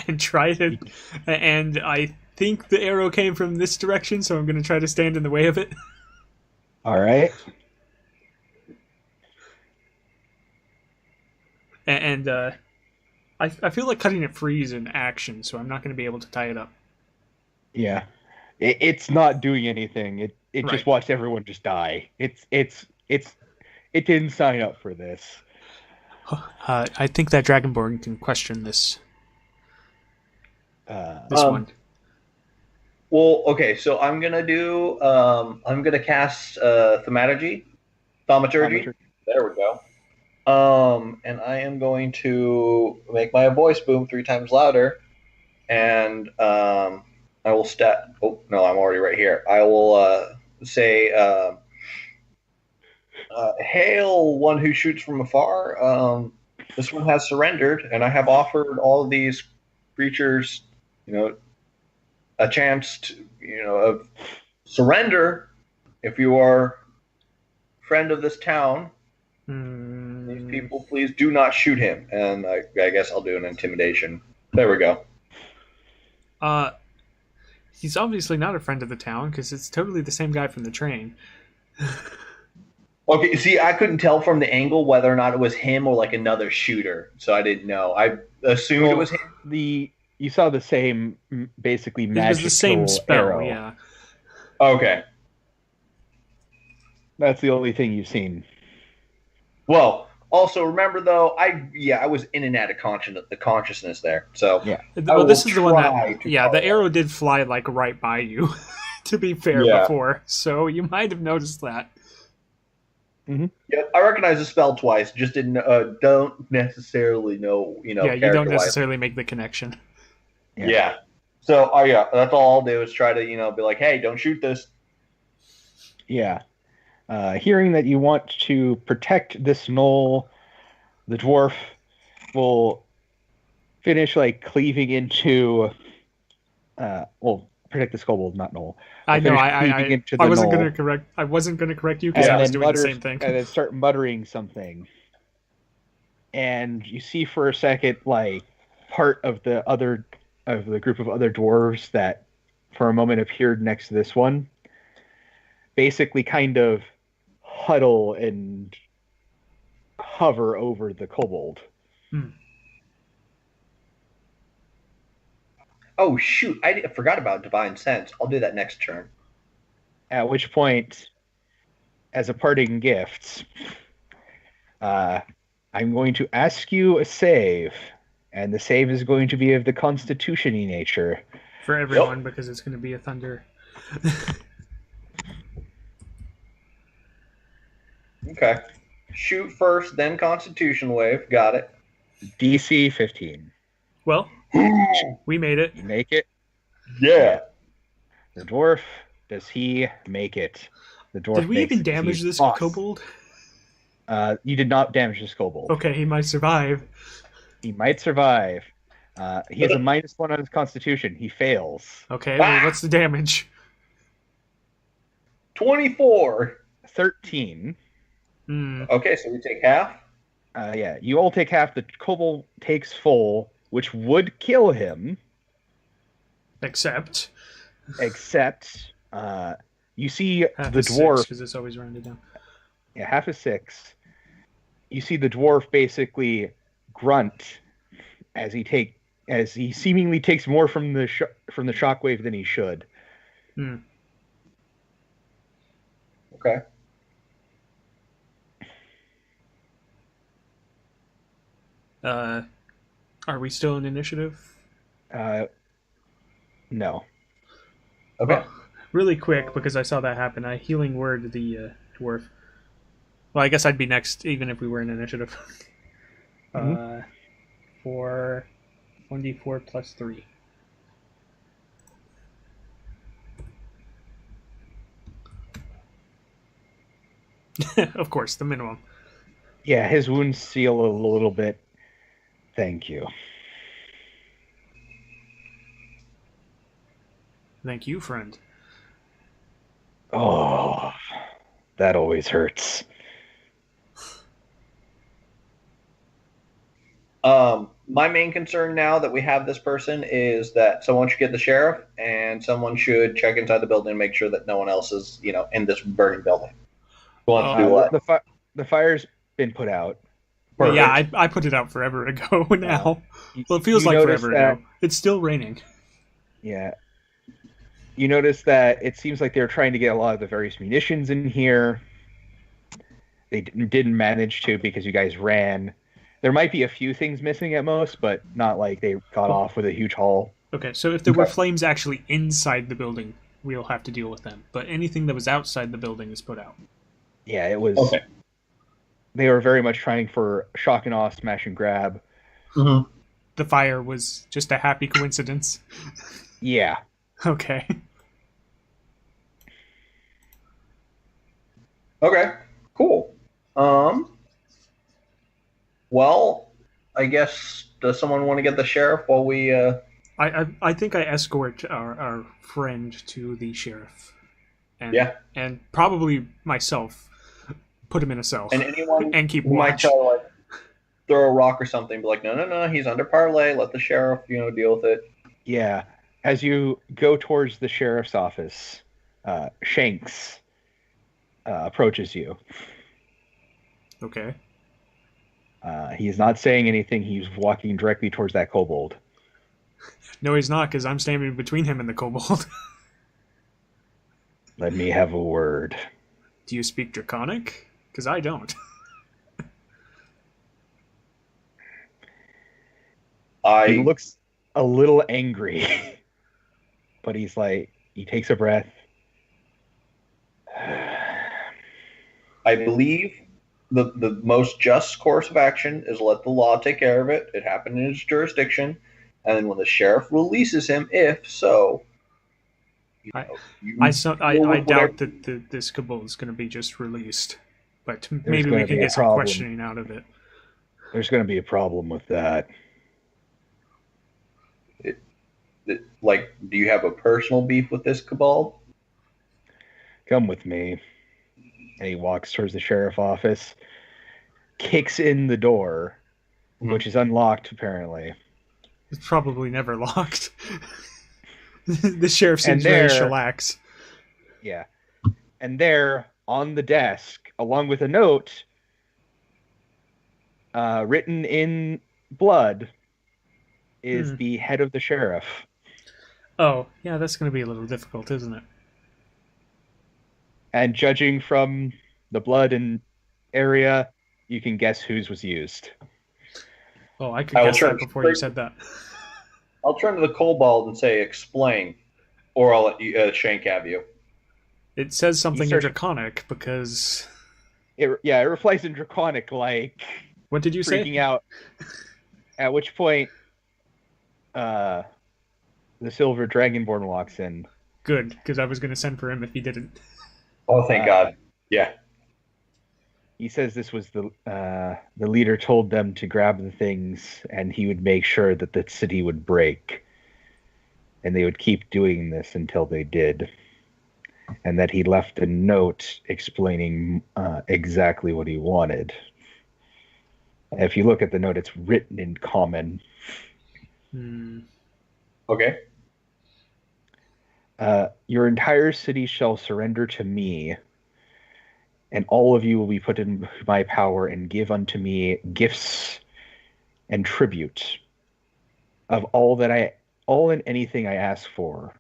and try to, and I think the arrow came from this direction, so I'm going to try to stand in the way of it. All right. And I feel like cutting it free is an action, so I'm not going to be able to tie it up. Yeah. It's not doing anything. It Right. just watched everyone just die. It didn't sign up for this. I think that Dragonborn can question this. This one. Well, okay, so I'm gonna cast thaumaturgy. There we go. And I am going to make my voice boom 3 times louder, and I will stat. Oh no, I'm already right here. I will say, "Hail, one who shoots from afar. This one has surrendered, and I have offered all of these creatures, a chance to, of surrender if you are a friend of this town. These people, please do not shoot him." And I guess I'll do an intimidation. There we go. He's obviously not a friend of the town because it's totally the same guy from the train. Okay, see, I couldn't tell from the angle whether or not it was him or like another shooter, so I didn't know. I assumed it was him. You saw the same, basically magical It was the same spell, arrow. yeah. Okay. That's the only thing you've seen. Well, also remember though, I was in and out of the consciousness there. So yeah. Well, this is the one that the arrow did fly like right by you. To be fair, before, so you might have noticed that. Mm-hmm. Yeah, I recognize the spell twice. Just don't necessarily know. Yeah, you don't necessarily make the connection. Yeah. So, that's all I'll do is try to, be like, "Hey, don't shoot this." Yeah. Hearing that you want to protect this knoll, the dwarf will finish cleaving into. Protect this kobold, not knoll. I know. I wasn't going to correct. I wasn't going to correct you because I was doing the same thing. And then start muttering something, and you see for a second part of the group of other dwarves that for a moment appeared next to this one, basically kind of huddle and hover over the kobold. Oh shoot! I forgot about Divine Sense. I'll do that next turn. At which point, as a parting gift, I'm going to ask you a save, and the save is going to be of the Constitution-y nature. For everyone, because it's going to be a thunder. Okay. Shoot first, then Constitution wave. Got it. DC 15. Well, we made it. You make it? Yeah. The dwarf, does he make it? The dwarf. Did we even damage this kobold? You did not damage this kobold. Okay, he might survive. He might survive. He has a -1 on his Constitution. He fails. Okay, well, what's the damage? 24. 13. Okay, so we take half? Yeah, you all take half. The kobold takes full, which would kill him. Except, you see half the dwarf. Because it's always rounded down. Yeah, half is 6. You see the dwarf basically grunt as he as he seemingly takes more from the shockwave than he should. Hmm. Okay. Are we still in initiative? No. Okay. Oh, really quick, because I saw that happen. I healing word the dwarf. Well, I guess I'd be next, even if we were in initiative. For 1d4 plus 3. Of course, the minimum. Yeah, his wounds seal a little bit. Thank you. Thank you, friend. Oh, that always hurts. My main concern now that we have this person is that someone should get the sheriff, and someone should check inside the building and make sure that no one else is, in this burning building. Who wants to do what? The fire's been put out. Perfect. Yeah, I put it out forever ago now. Well, it feels like forever ago. It's still raining. Yeah. You notice that it seems like they're trying to get a lot of the various munitions in here. They didn't manage to because you guys ran. There might be a few things missing at most, but not like they got off with a huge haul. Okay, so if there were flames actually inside the building, we'll have to deal with them. But anything that was outside the building is put out. Yeah, it was... Okay. They were very much trying for shock and awe, smash and grab. Mm-hmm. The fire was just a happy coincidence. Yeah. Okay. Okay, cool. Well, I guess, does someone want to get the sheriff while we... I think I escort our friend to the sheriff. And probably myself. Put him in a cell. And anyone and keep who might watch. try to, throw a rock or something, be like, no, he's under parlay, let the sheriff, deal with it. Yeah. As you go towards the sheriff's office, Shanks approaches you. Okay. He is not saying anything. He's walking directly towards that kobold. No, he's not, because I'm standing between him and the kobold. Let me have a word. Do you speak Draconic? Because I don't. He looks a little angry. But he's like, he takes a breath. I believe the most just course of action is let the law take care of it. It happened in his jurisdiction. And then when the sheriff releases him, if so... I doubt that this kobold is going to be just released. But maybe we can get some questioning out of it. There's going to be a problem with that. Do you have a personal beef with this kobold? Come with me. And he walks towards the sheriff's office, kicks in the door, which is unlocked, apparently. It's probably never locked. The sheriff seems very chillax. Yeah. And there, on the desk, along with a note, written in blood, is the head of the sheriff. Oh, yeah, that's going to be a little difficult, isn't it? And judging from the blood and area, you can guess whose was used. Oh, I could guess that before you said that. I'll turn to the kobold and say, explain. Or I'll let Shank have you. It says something in Draconic because... It replies in Draconic, like... What did you say? Freaking out. At which point, the Silver Dragonborn walks in. Good, because I was going to send for him if he didn't. Oh, thank God. Yeah. He says this was the leader told them to grab the things, and he would make sure that the city would break. And they would keep doing this until they did. And that he left a note explaining exactly what he wanted. If you look at the note, it's written in common. Okay. Your entire city shall surrender to me, and all of you will be put in my power and give unto me gifts and tribute. of all and anything I ask for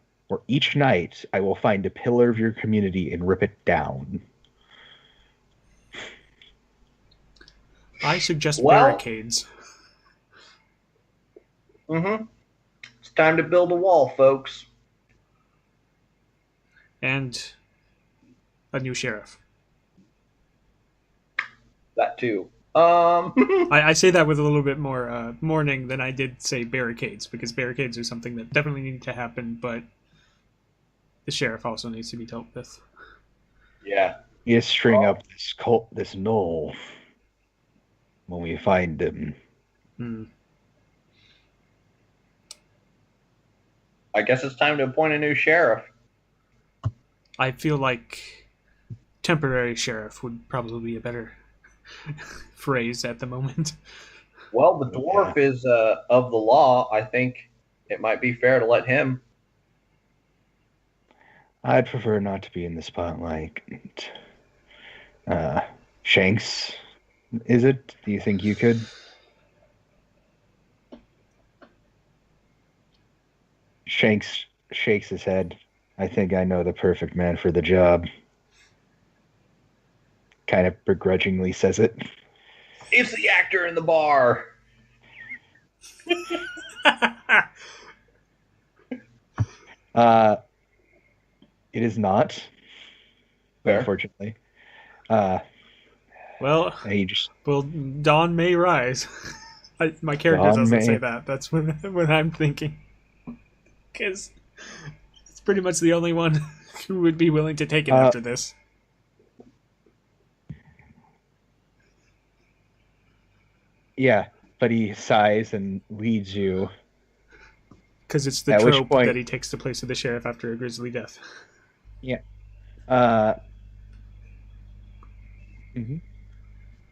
each night I will find a pillar of your community and rip it down. I suggest Well- barricades. Mm-hmm. It's time to build a wall, folks. And a new sheriff. That too. I say that with a little bit more mourning than I did say barricades, because barricades are something that definitely need to happen, but the sheriff also needs to be dealt with. Yeah. You string up this knoll when we find him. I guess it's time to appoint a new sheriff. I feel like temporary sheriff would probably be a better phrase at the moment. Well, the dwarf is of the law. I think it might be fair to let him. I'd prefer not to be in the spotlight. Shanks, is it? Do you think you could? Shanks shakes his head. I think I know the perfect man for the job. Kind of begrudgingly says it. It's the actor in the bar. It is not. Fair. Unfortunately. Well, dawn may rise. My character Dawn doesn't may. say that. That's what I'm thinking. Because it's pretty much the only one who would be willing to take it after this. Yeah, but he sighs and leads you. Because it's the trope that he takes the place of the sheriff after a grisly death. Yeah.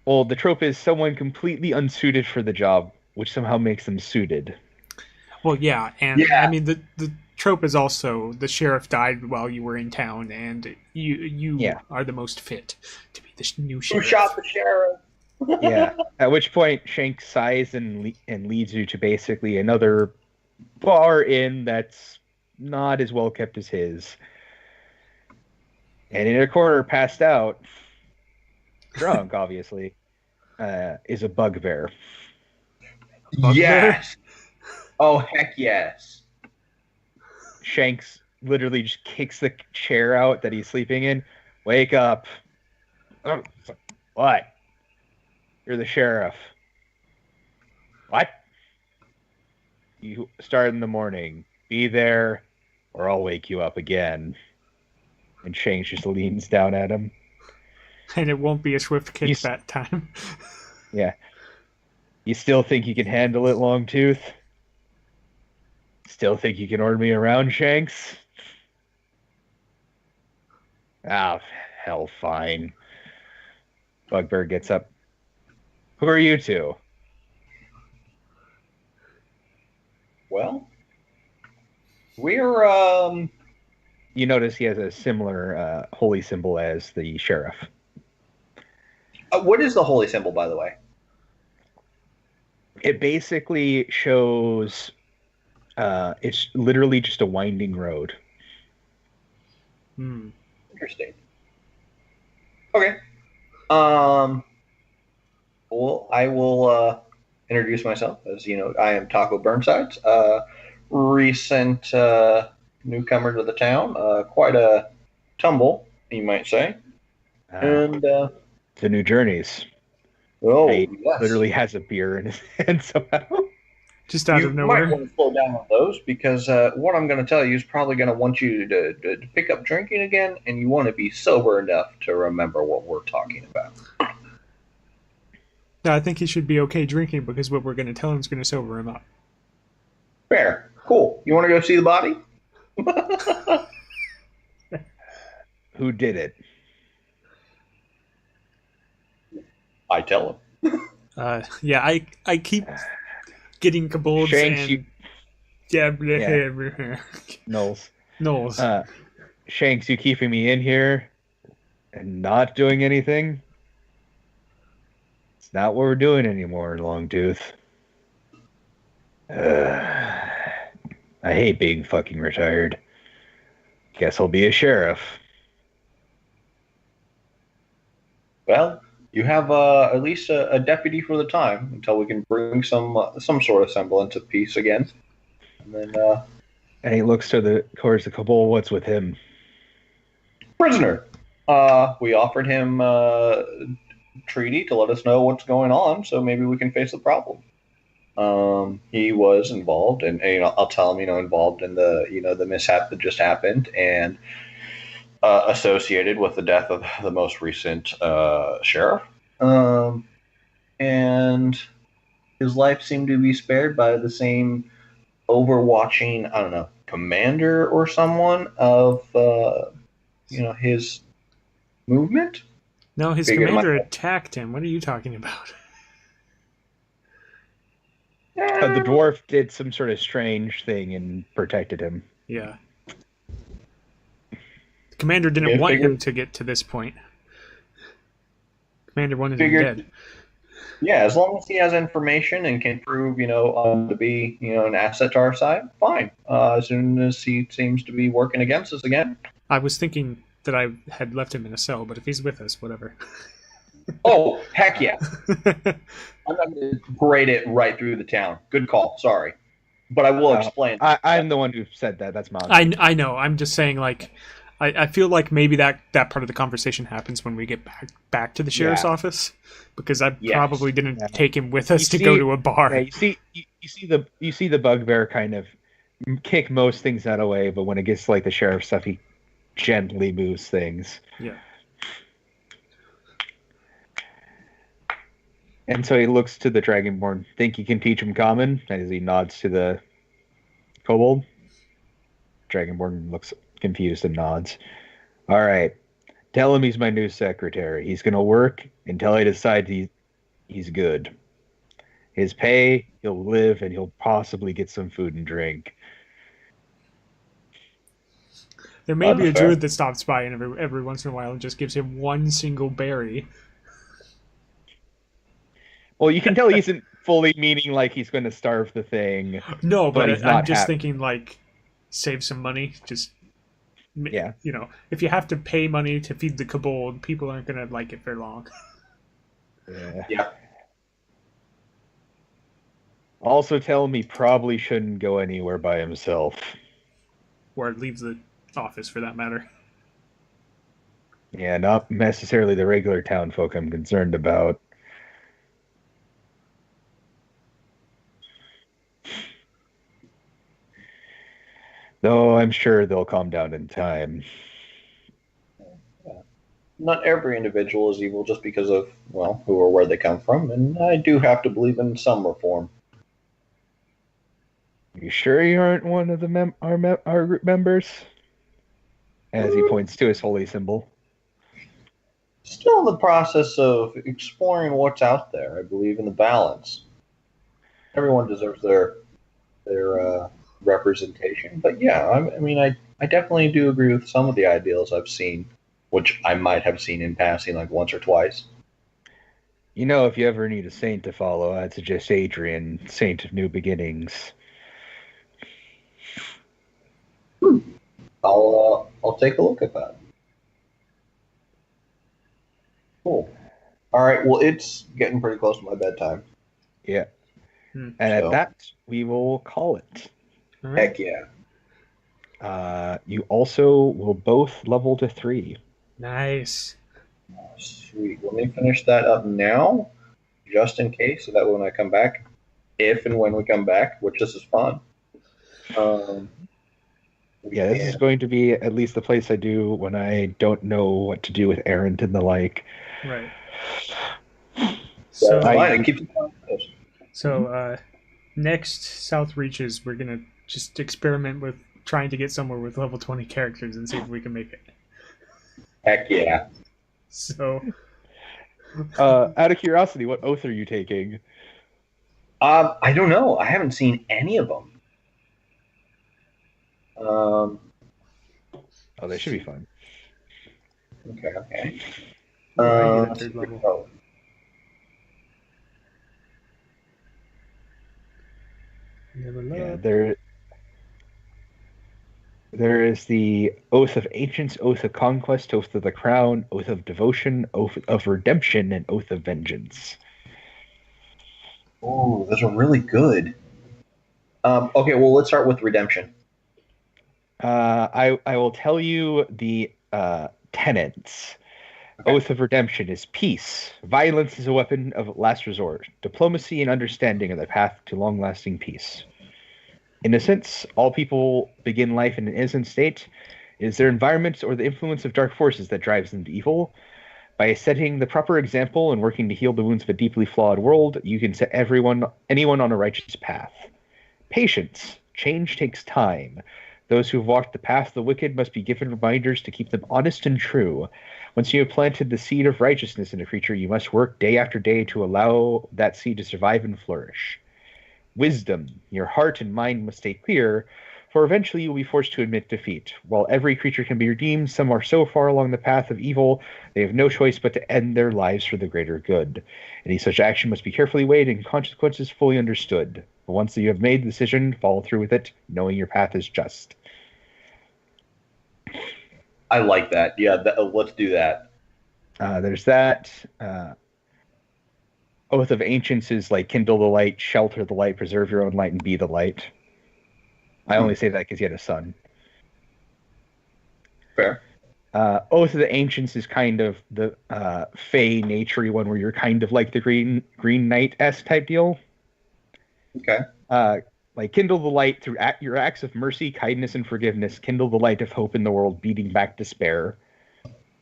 Well, the trope is someone completely unsuited for the job, which somehow makes them suited. Well, yeah, and I mean the trope is also the sheriff died while you were in town, and you are the most fit to be the new sheriff. Who shot the sheriff? Yeah. At which point, Shank sighs and leads you to basically another bar inn that's not as well kept as his. And in a corner, passed out, drunk, obviously, is a bugbear. Yes. Oh, heck yes. Shanks literally just kicks the chair out that he's sleeping in. Wake up. Oh, what? You're the sheriff. What? You start in the morning. Be there, or I'll wake you up again. And Shanks just leans down at him. And it won't be a swift kick that time. Yeah. You still think you can handle it, Longtooth? Still think you can order me around, Shanks? Ah, hell, fine. Bugbear gets up. Who are you two? Well, we're You notice he has a similar holy symbol as the sheriff. What is the holy symbol, by the way? It basically shows it's literally just a winding road. Interesting. Okay. Well, I will introduce myself. As you know, I am Ta'aco Burnsides, recent newcomer to the town. Quite a tumble, you might say. And the New Journeys. Yes. Literally has a beer in his hand somehow. Just out of nowhere. You might want to slow down on those because what I'm going to tell you is probably going to want you to pick up drinking again, and you want to be sober enough to remember what we're talking about. No, I think he should be okay drinking because what we're going to tell him is going to sober him up. Fair. Cool. You want to go see the body? Who did it? I tell him. Yeah, I keep getting kobolds Shanks, and... Knowles. Shanks, you keeping me in here and not doing anything? It's not what we're doing anymore, Longtooth. I hate being fucking retired. Guess I'll be a sheriff. Well, you have at least a deputy for the time until we can bring some sort of semblance of peace again. And then And he looks towards the kobold. What's with him? prisoner. We offered him treaty to let us know what's going on, so maybe we can face the problem. He was involved, and I'll tell him, involved in the mishap that just happened, and associated with the death of the most recent sheriff. And his life seemed to be spared by the same overwatching, I don't know, commander or someone of, his movement. No, his commander attacked him. What are you talking about? The dwarf did some sort of strange thing and protected him. Yeah. The commander didn't want him to get to this point. Commander wanted him dead. Yeah, as long as he has information and can prove, to be, an asset to our side, fine. As soon as he seems to be working against us again. I was thinking that I had left him in a cell, but if he's with us, whatever. Oh, heck yeah. I'm not going to parade it right through the town. Good call. Sorry. But I will explain. I'm the one who said that. That's my I know. I'm just saying, like, I feel like maybe that part of the conversation happens when we get back to the sheriff's office, because I probably didn't take him with us to go to a bar. Yeah, you see the bugbear kind of kick most things out of the way, but when it gets to, like, the sheriff stuff, he gently moves things. Yeah. And so he looks to the Dragonborn. Think you can teach him common? As he nods to the kobold. Dragonborn looks confused and nods. All right. Tell him he's my new secretary. He's going to work until I decide he's good. His pay, he'll live, and he'll possibly get some food and drink. There may be a druid that stops by and every once in a while and just gives him one single berry. Well, you can tell he isn't fully meaning like he's going to starve the thing. No, but I'm just thinking, like, save some money. Just, if you have to pay money to feed the kobold, people aren't going to like it for long. Yeah. Also tell him he probably shouldn't go anywhere by himself. Or leave the office, for that matter. Yeah, not necessarily the regular town folk I'm concerned about. Though I'm sure they'll calm down in time. Not every individual is evil just because of, well, who or where they come from, and I do have to believe in some reform. You sure you aren't one of our group members? As he points to his holy symbol. Still in the process of exploring what's out there. I believe in the balance. Everyone deserves their representation, but yeah, I definitely do agree with some of the ideals I've seen, which I might have seen in passing like once or twice. If you ever need a saint to follow, I'd suggest Adrian, Saint of New Beginnings. I'll take a look at that. Cool. All right. Well, it's getting pretty close to my bedtime. Yeah. And at that, we will call it. Right. Heck yeah. You also will both level to 3. Nice. Sweet. Let me finish that up now, just in case, so that when I come back, if and when we come back, which this is fun. This is going to be at least the place I do when I don't know what to do with errant and the like. Right. So, next South Reaches, we're going to just experiment with trying to get somewhere with level 20 characters and see if we can make it. Heck yeah. So, out of curiosity, what oath are you taking? I don't know. I haven't seen any of them. They should be fun. Okay. Third level. there is the Oath of Ancients, Oath of Conquest, Oath of the Crown, Oath of Devotion, Oath of Redemption, and Oath of Vengeance. Oh, those are really good. Okay, well, let's start with redemption. I will tell you the tenets. Okay. Oath of Redemption is peace. Violence is a weapon of last resort. Diplomacy and understanding are the path to long-lasting peace. Innocence. All people begin life in an innocent state. It is their environment or the influence of dark forces that drives them to evil. By setting the proper example and working to heal the wounds of a deeply flawed world, you can set anyone on a righteous path. Patience. Change takes time. Those who have walked the path of the wicked must be given reminders to keep them honest and true. Once you have planted the seed of righteousness in a creature, you must work day after day to allow that seed to survive and flourish. Wisdom. Your heart and mind must stay clear, for eventually you will be forced to admit defeat. While every creature can be redeemed, some are so far along the path of evil, they have no choice but to end their lives for the greater good. Any such action must be carefully weighed and consequences fully understood. But once you have made the decision, follow through with it, knowing your path is just. I like that. Yeah, let's do that. There's that. Oath of Ancients is like kindle the light, shelter the light, preserve your own light, and be the light. I only say that because you had a son. Fair. Oath of the Ancients is kind of the fey naturey one where you're kind of like the Green Knight-esque type deal. Okay. Like kindle the light through your acts of mercy, kindness, and forgiveness. Kindle the light of hope in the world, beating back despair.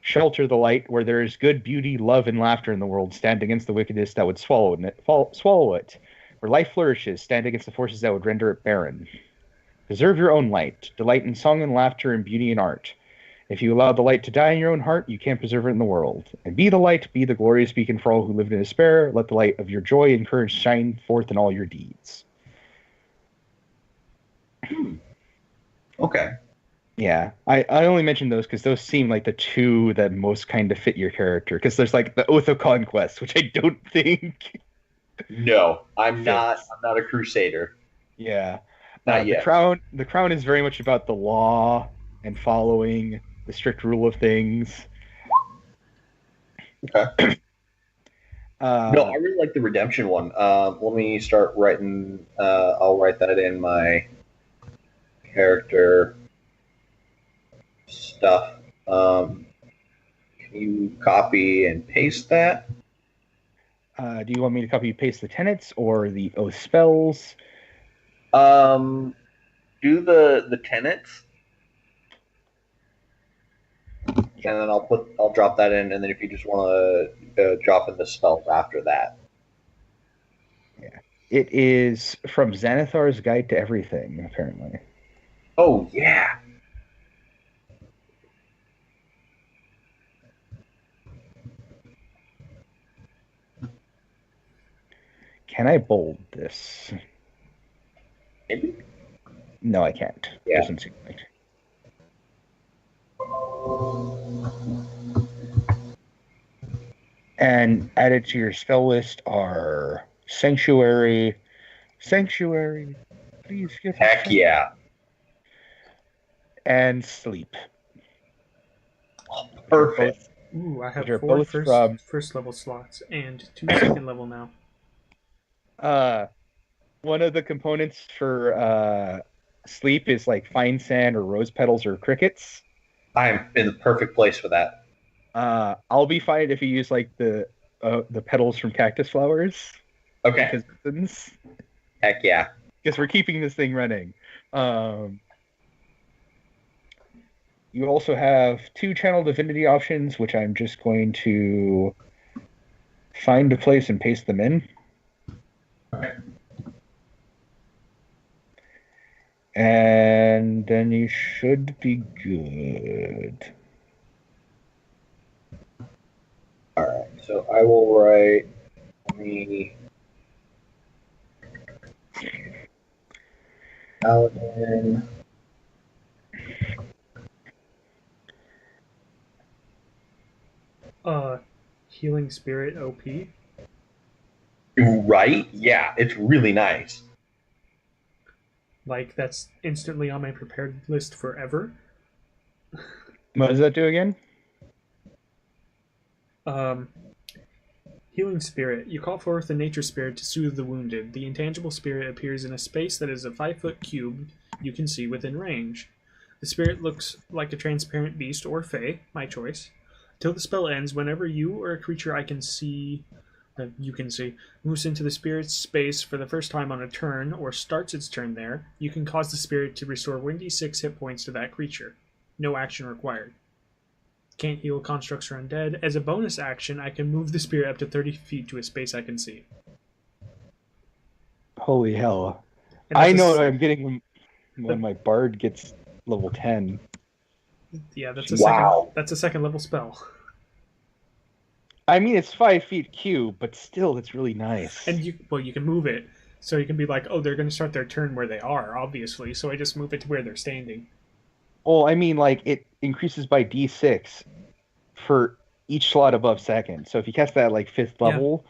Shelter the light where there is good, beauty, love, and laughter in the world. Stand against the wickedness that would swallow it. Where life flourishes, stand against the forces that would render it barren. Preserve your own light. Delight in song and laughter and beauty and art. If you allow the light to die in your own heart, you can't preserve it in the world. And be the light, be the glorious beacon for all who live in despair. Let the light of your joy and courage shine forth in all your deeds. Okay. Yeah, I only mentioned those because those seem like the two that most kind of fit your character. Because there's like the Oath of Conquest, which I don't think. No, I'm not a crusader. Yeah, Not yet. The crown is very much about the law and following the strict rule of things. Okay. No, I really like the redemption one. Let me start writing. I'll write that in my character stuff. Can you copy and paste that? Do you want me to copy and paste the tenets or the oath spells? Do the tenets, and then I'll drop that in, and then if you just want to drop in the spells after that. Yeah, it is from Xanathar's Guide to Everything, apparently. Oh yeah. Can I bold this? Maybe. No, I can't. Yeah. Doesn't seem like. And added to your spell list are Sanctuary. Please give us Heck yeah. and Sleep. Perfect. Ooh, I have They're 4 both from- first level slots and 2 second level now. One of the components for Sleep is like fine sand or rose petals or crickets. I'm in the perfect place for that. I'll be fine if you use like the petals from cactus flowers. Okay. Heck yeah. Because we're keeping this thing running. You also have 2 channel divinity options, which I'm just going to find a place and paste them in. Okay. And then you should be good. All right. So I will write the Paladin. Healing Spirit OP. Right? Yeah, it's really nice. Like, that's instantly on my prepared list forever. What does that do again? Healing Spirit. You call forth a nature spirit to soothe the wounded. The intangible spirit appears in a space that is a 5-foot cube you can see within range. The spirit looks like a transparent beast or fae, my choice. Till the spell ends, whenever you or a creature you can see moves into the spirit's space for the first time on a turn, or starts its turn there, you can cause the spirit to restore 1d6 hit points to that creature. No action required. Can't heal constructs or undead. As a bonus action, I can move the spirit up to 30 feet to a space I can see. Holy hell. And I know what I'm getting when my bard gets level 10. Yeah, that's a second level spell. I mean, it's 5 feet cube, but still, it's really nice. And you can move it, so you can be like, oh, they're going to start their turn where they are, obviously, so I just move it to where they're standing. Well, I mean, like, it increases by d6 for each slot above second. So if you cast that, like, 5th level,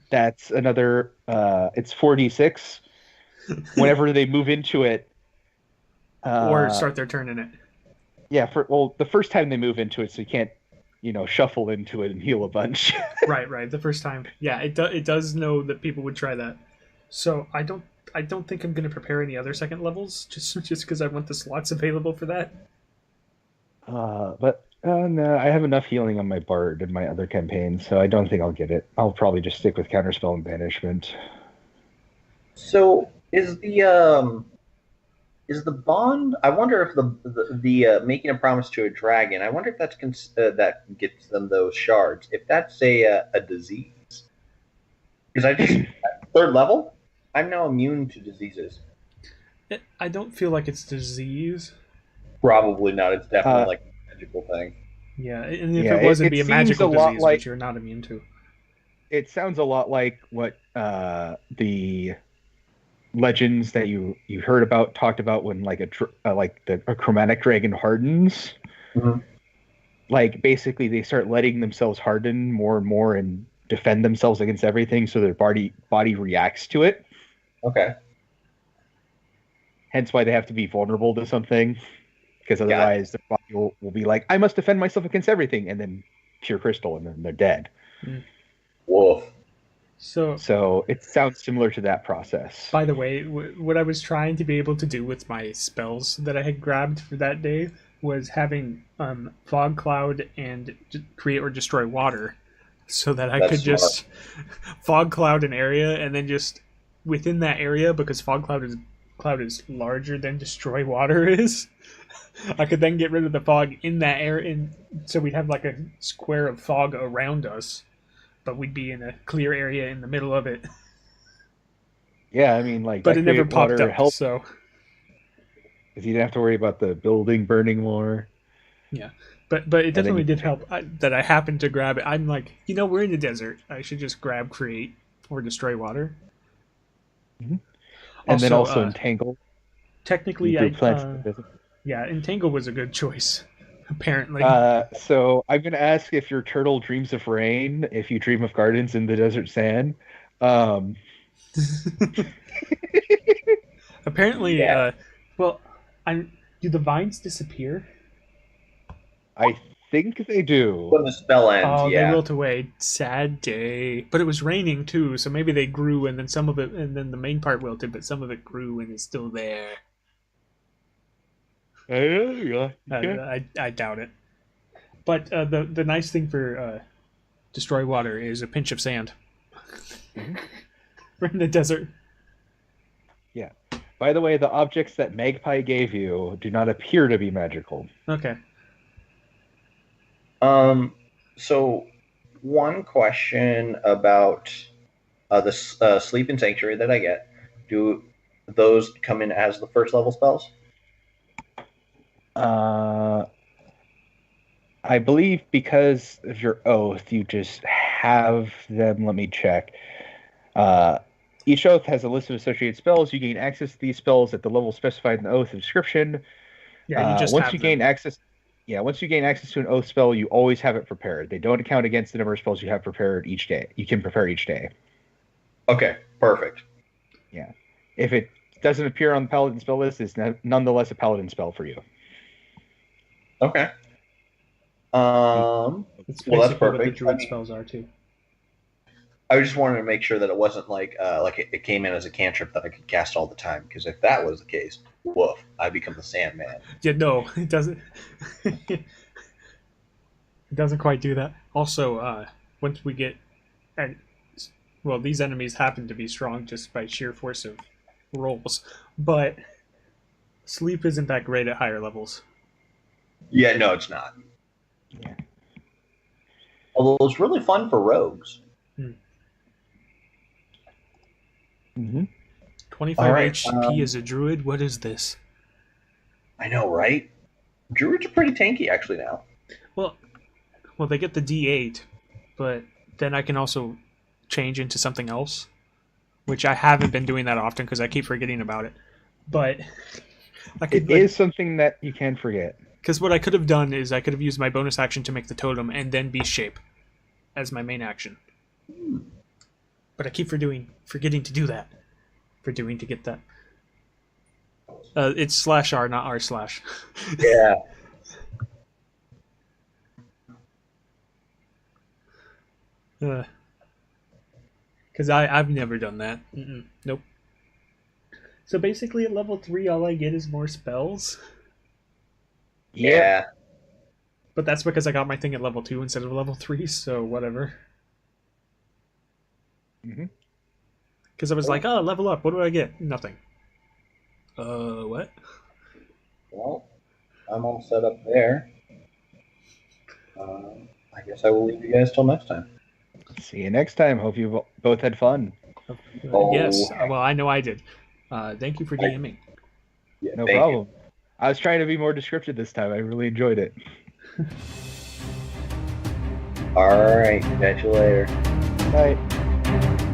that's another, it's 4d6. Whenever they move into it. Or start their turn in it. Yeah, the first time they move into it, so you can't, shuffle into it and heal a bunch. Right. The first time. Yeah, it does know that people would try that. So I don't think I'm going to prepare any other second levels, just because I want the slots available for that. But no, I have enough healing on my bard in my other campaigns, so I don't think I'll get it. I'll probably just stick with Counterspell and Banishment. So is the bond? I wonder if the making a promise to a dragon. I wonder if that gets them those shards. If that's a disease, because at 3rd level, I'm now immune to diseases. I don't feel like it's disease. Probably not. It's definitely like a magical thing. Yeah, and if it wasn't, be a magical disease, which you're not immune to. It sounds a lot like what the legends that you heard about talked about when like a chromatic dragon hardens. Mm-hmm. Like basically they start letting themselves harden more and more and defend themselves against everything, so their body reacts to it. Okay. Hence why they have to be vulnerable to something, because otherwise their body will be like, I must defend myself against everything, and then pure crystal, and then they're dead. Woof. So it sounds similar to that process. By the way, what I was trying to be able to do with my spells that I had grabbed for that day was having Fog Cloud and Create or Destroy Water, so that I could just Fog Cloud an area, and then just within that area, because Fog Cloud is larger than Destroy Water is, I could then get rid of the fog in that area, so we'd have like a square of fog around us, but we'd be in a clear area in the middle of it. Yeah, I mean, like, but it never popped up, so because you didn't have to worry about the building burning more. Yeah, but it definitely did help that I happened to grab it. I'm like, we're in the desert. I should just grab Create or Destroy Water. Mm-hmm. And then also Entangle. Technically, Entangle was a good choice, apparently. So I'm going to ask if your turtle dreams of rain, if you dream of gardens in the desert sand. Apparently, do the vines disappear? I think they do. When the spell ends, they wilt away. Sad day. But it was raining too, so maybe they grew, and then some of it, and then the main part wilted, but some of it grew and is still there. I doubt it. But the nice thing for Destroy Water is a pinch of sand. We're in the desert. Yeah. By the way, the objects that Magpie gave you do not appear to be magical. Okay. So one question about the Sleep and Sanctuary that I get. Do those come in as the 1st level spells? I believe because of your oath, you just have them. Let me check. Each oath has a list of associated spells. You gain access to these spells at the level specified in the oath description. Yeah, you just once you gain access to an oath spell, you always have it prepared. They don't count against the number of spells you have prepared each day. You can prepare each day. Okay, perfect. Yeah. If it doesn't appear on the Paladin spell list, it's nonetheless a Paladin spell for you. Okay. It's Well, that's basically what the perfect. druid spells are too. I just wanted to make sure that it wasn't like it came in as a cantrip that I could cast all the time. Because if that was the case, woof, I become the Sandman. Yeah, no, it doesn't. It doesn't quite do that. Also, once we get, well, these enemies happen to be strong just by sheer force of rolls, but sleep isn't that great at higher levels. Yeah, no, it's not. Yeah. Although it's really fun for rogues. Mm-hmm. 25 All right, HP as a druid? What is this? I know, right? Druids are pretty tanky actually now. Well, they get the D8, but then I can also change into something else, which I haven't been doing that often because I keep forgetting about it. But I could, It is something that you can forget. because what I could have done is I could have used my bonus action to make the totem and then Beast Shape as my main action. But I keep forgetting to do that. To get that. It's /R, not R/. Yeah. Because I've never done that. Nope. So basically at level 3 all I get is more spells. Yeah. But that's because I got my thing at level 2 instead of level 3, so whatever. Mm-hmm. Because I was like, oh, level up, what do I get? Nothing. What? Well, I'm all set up there. I guess I will leave you guys till next time. See you next time. Hope you both had fun. Yes, well, I know I did. Thank you for DMing. Yeah, No thank problem. I was trying to be more descriptive this time. I really enjoyed it. you. All right. Catch you later. Bye.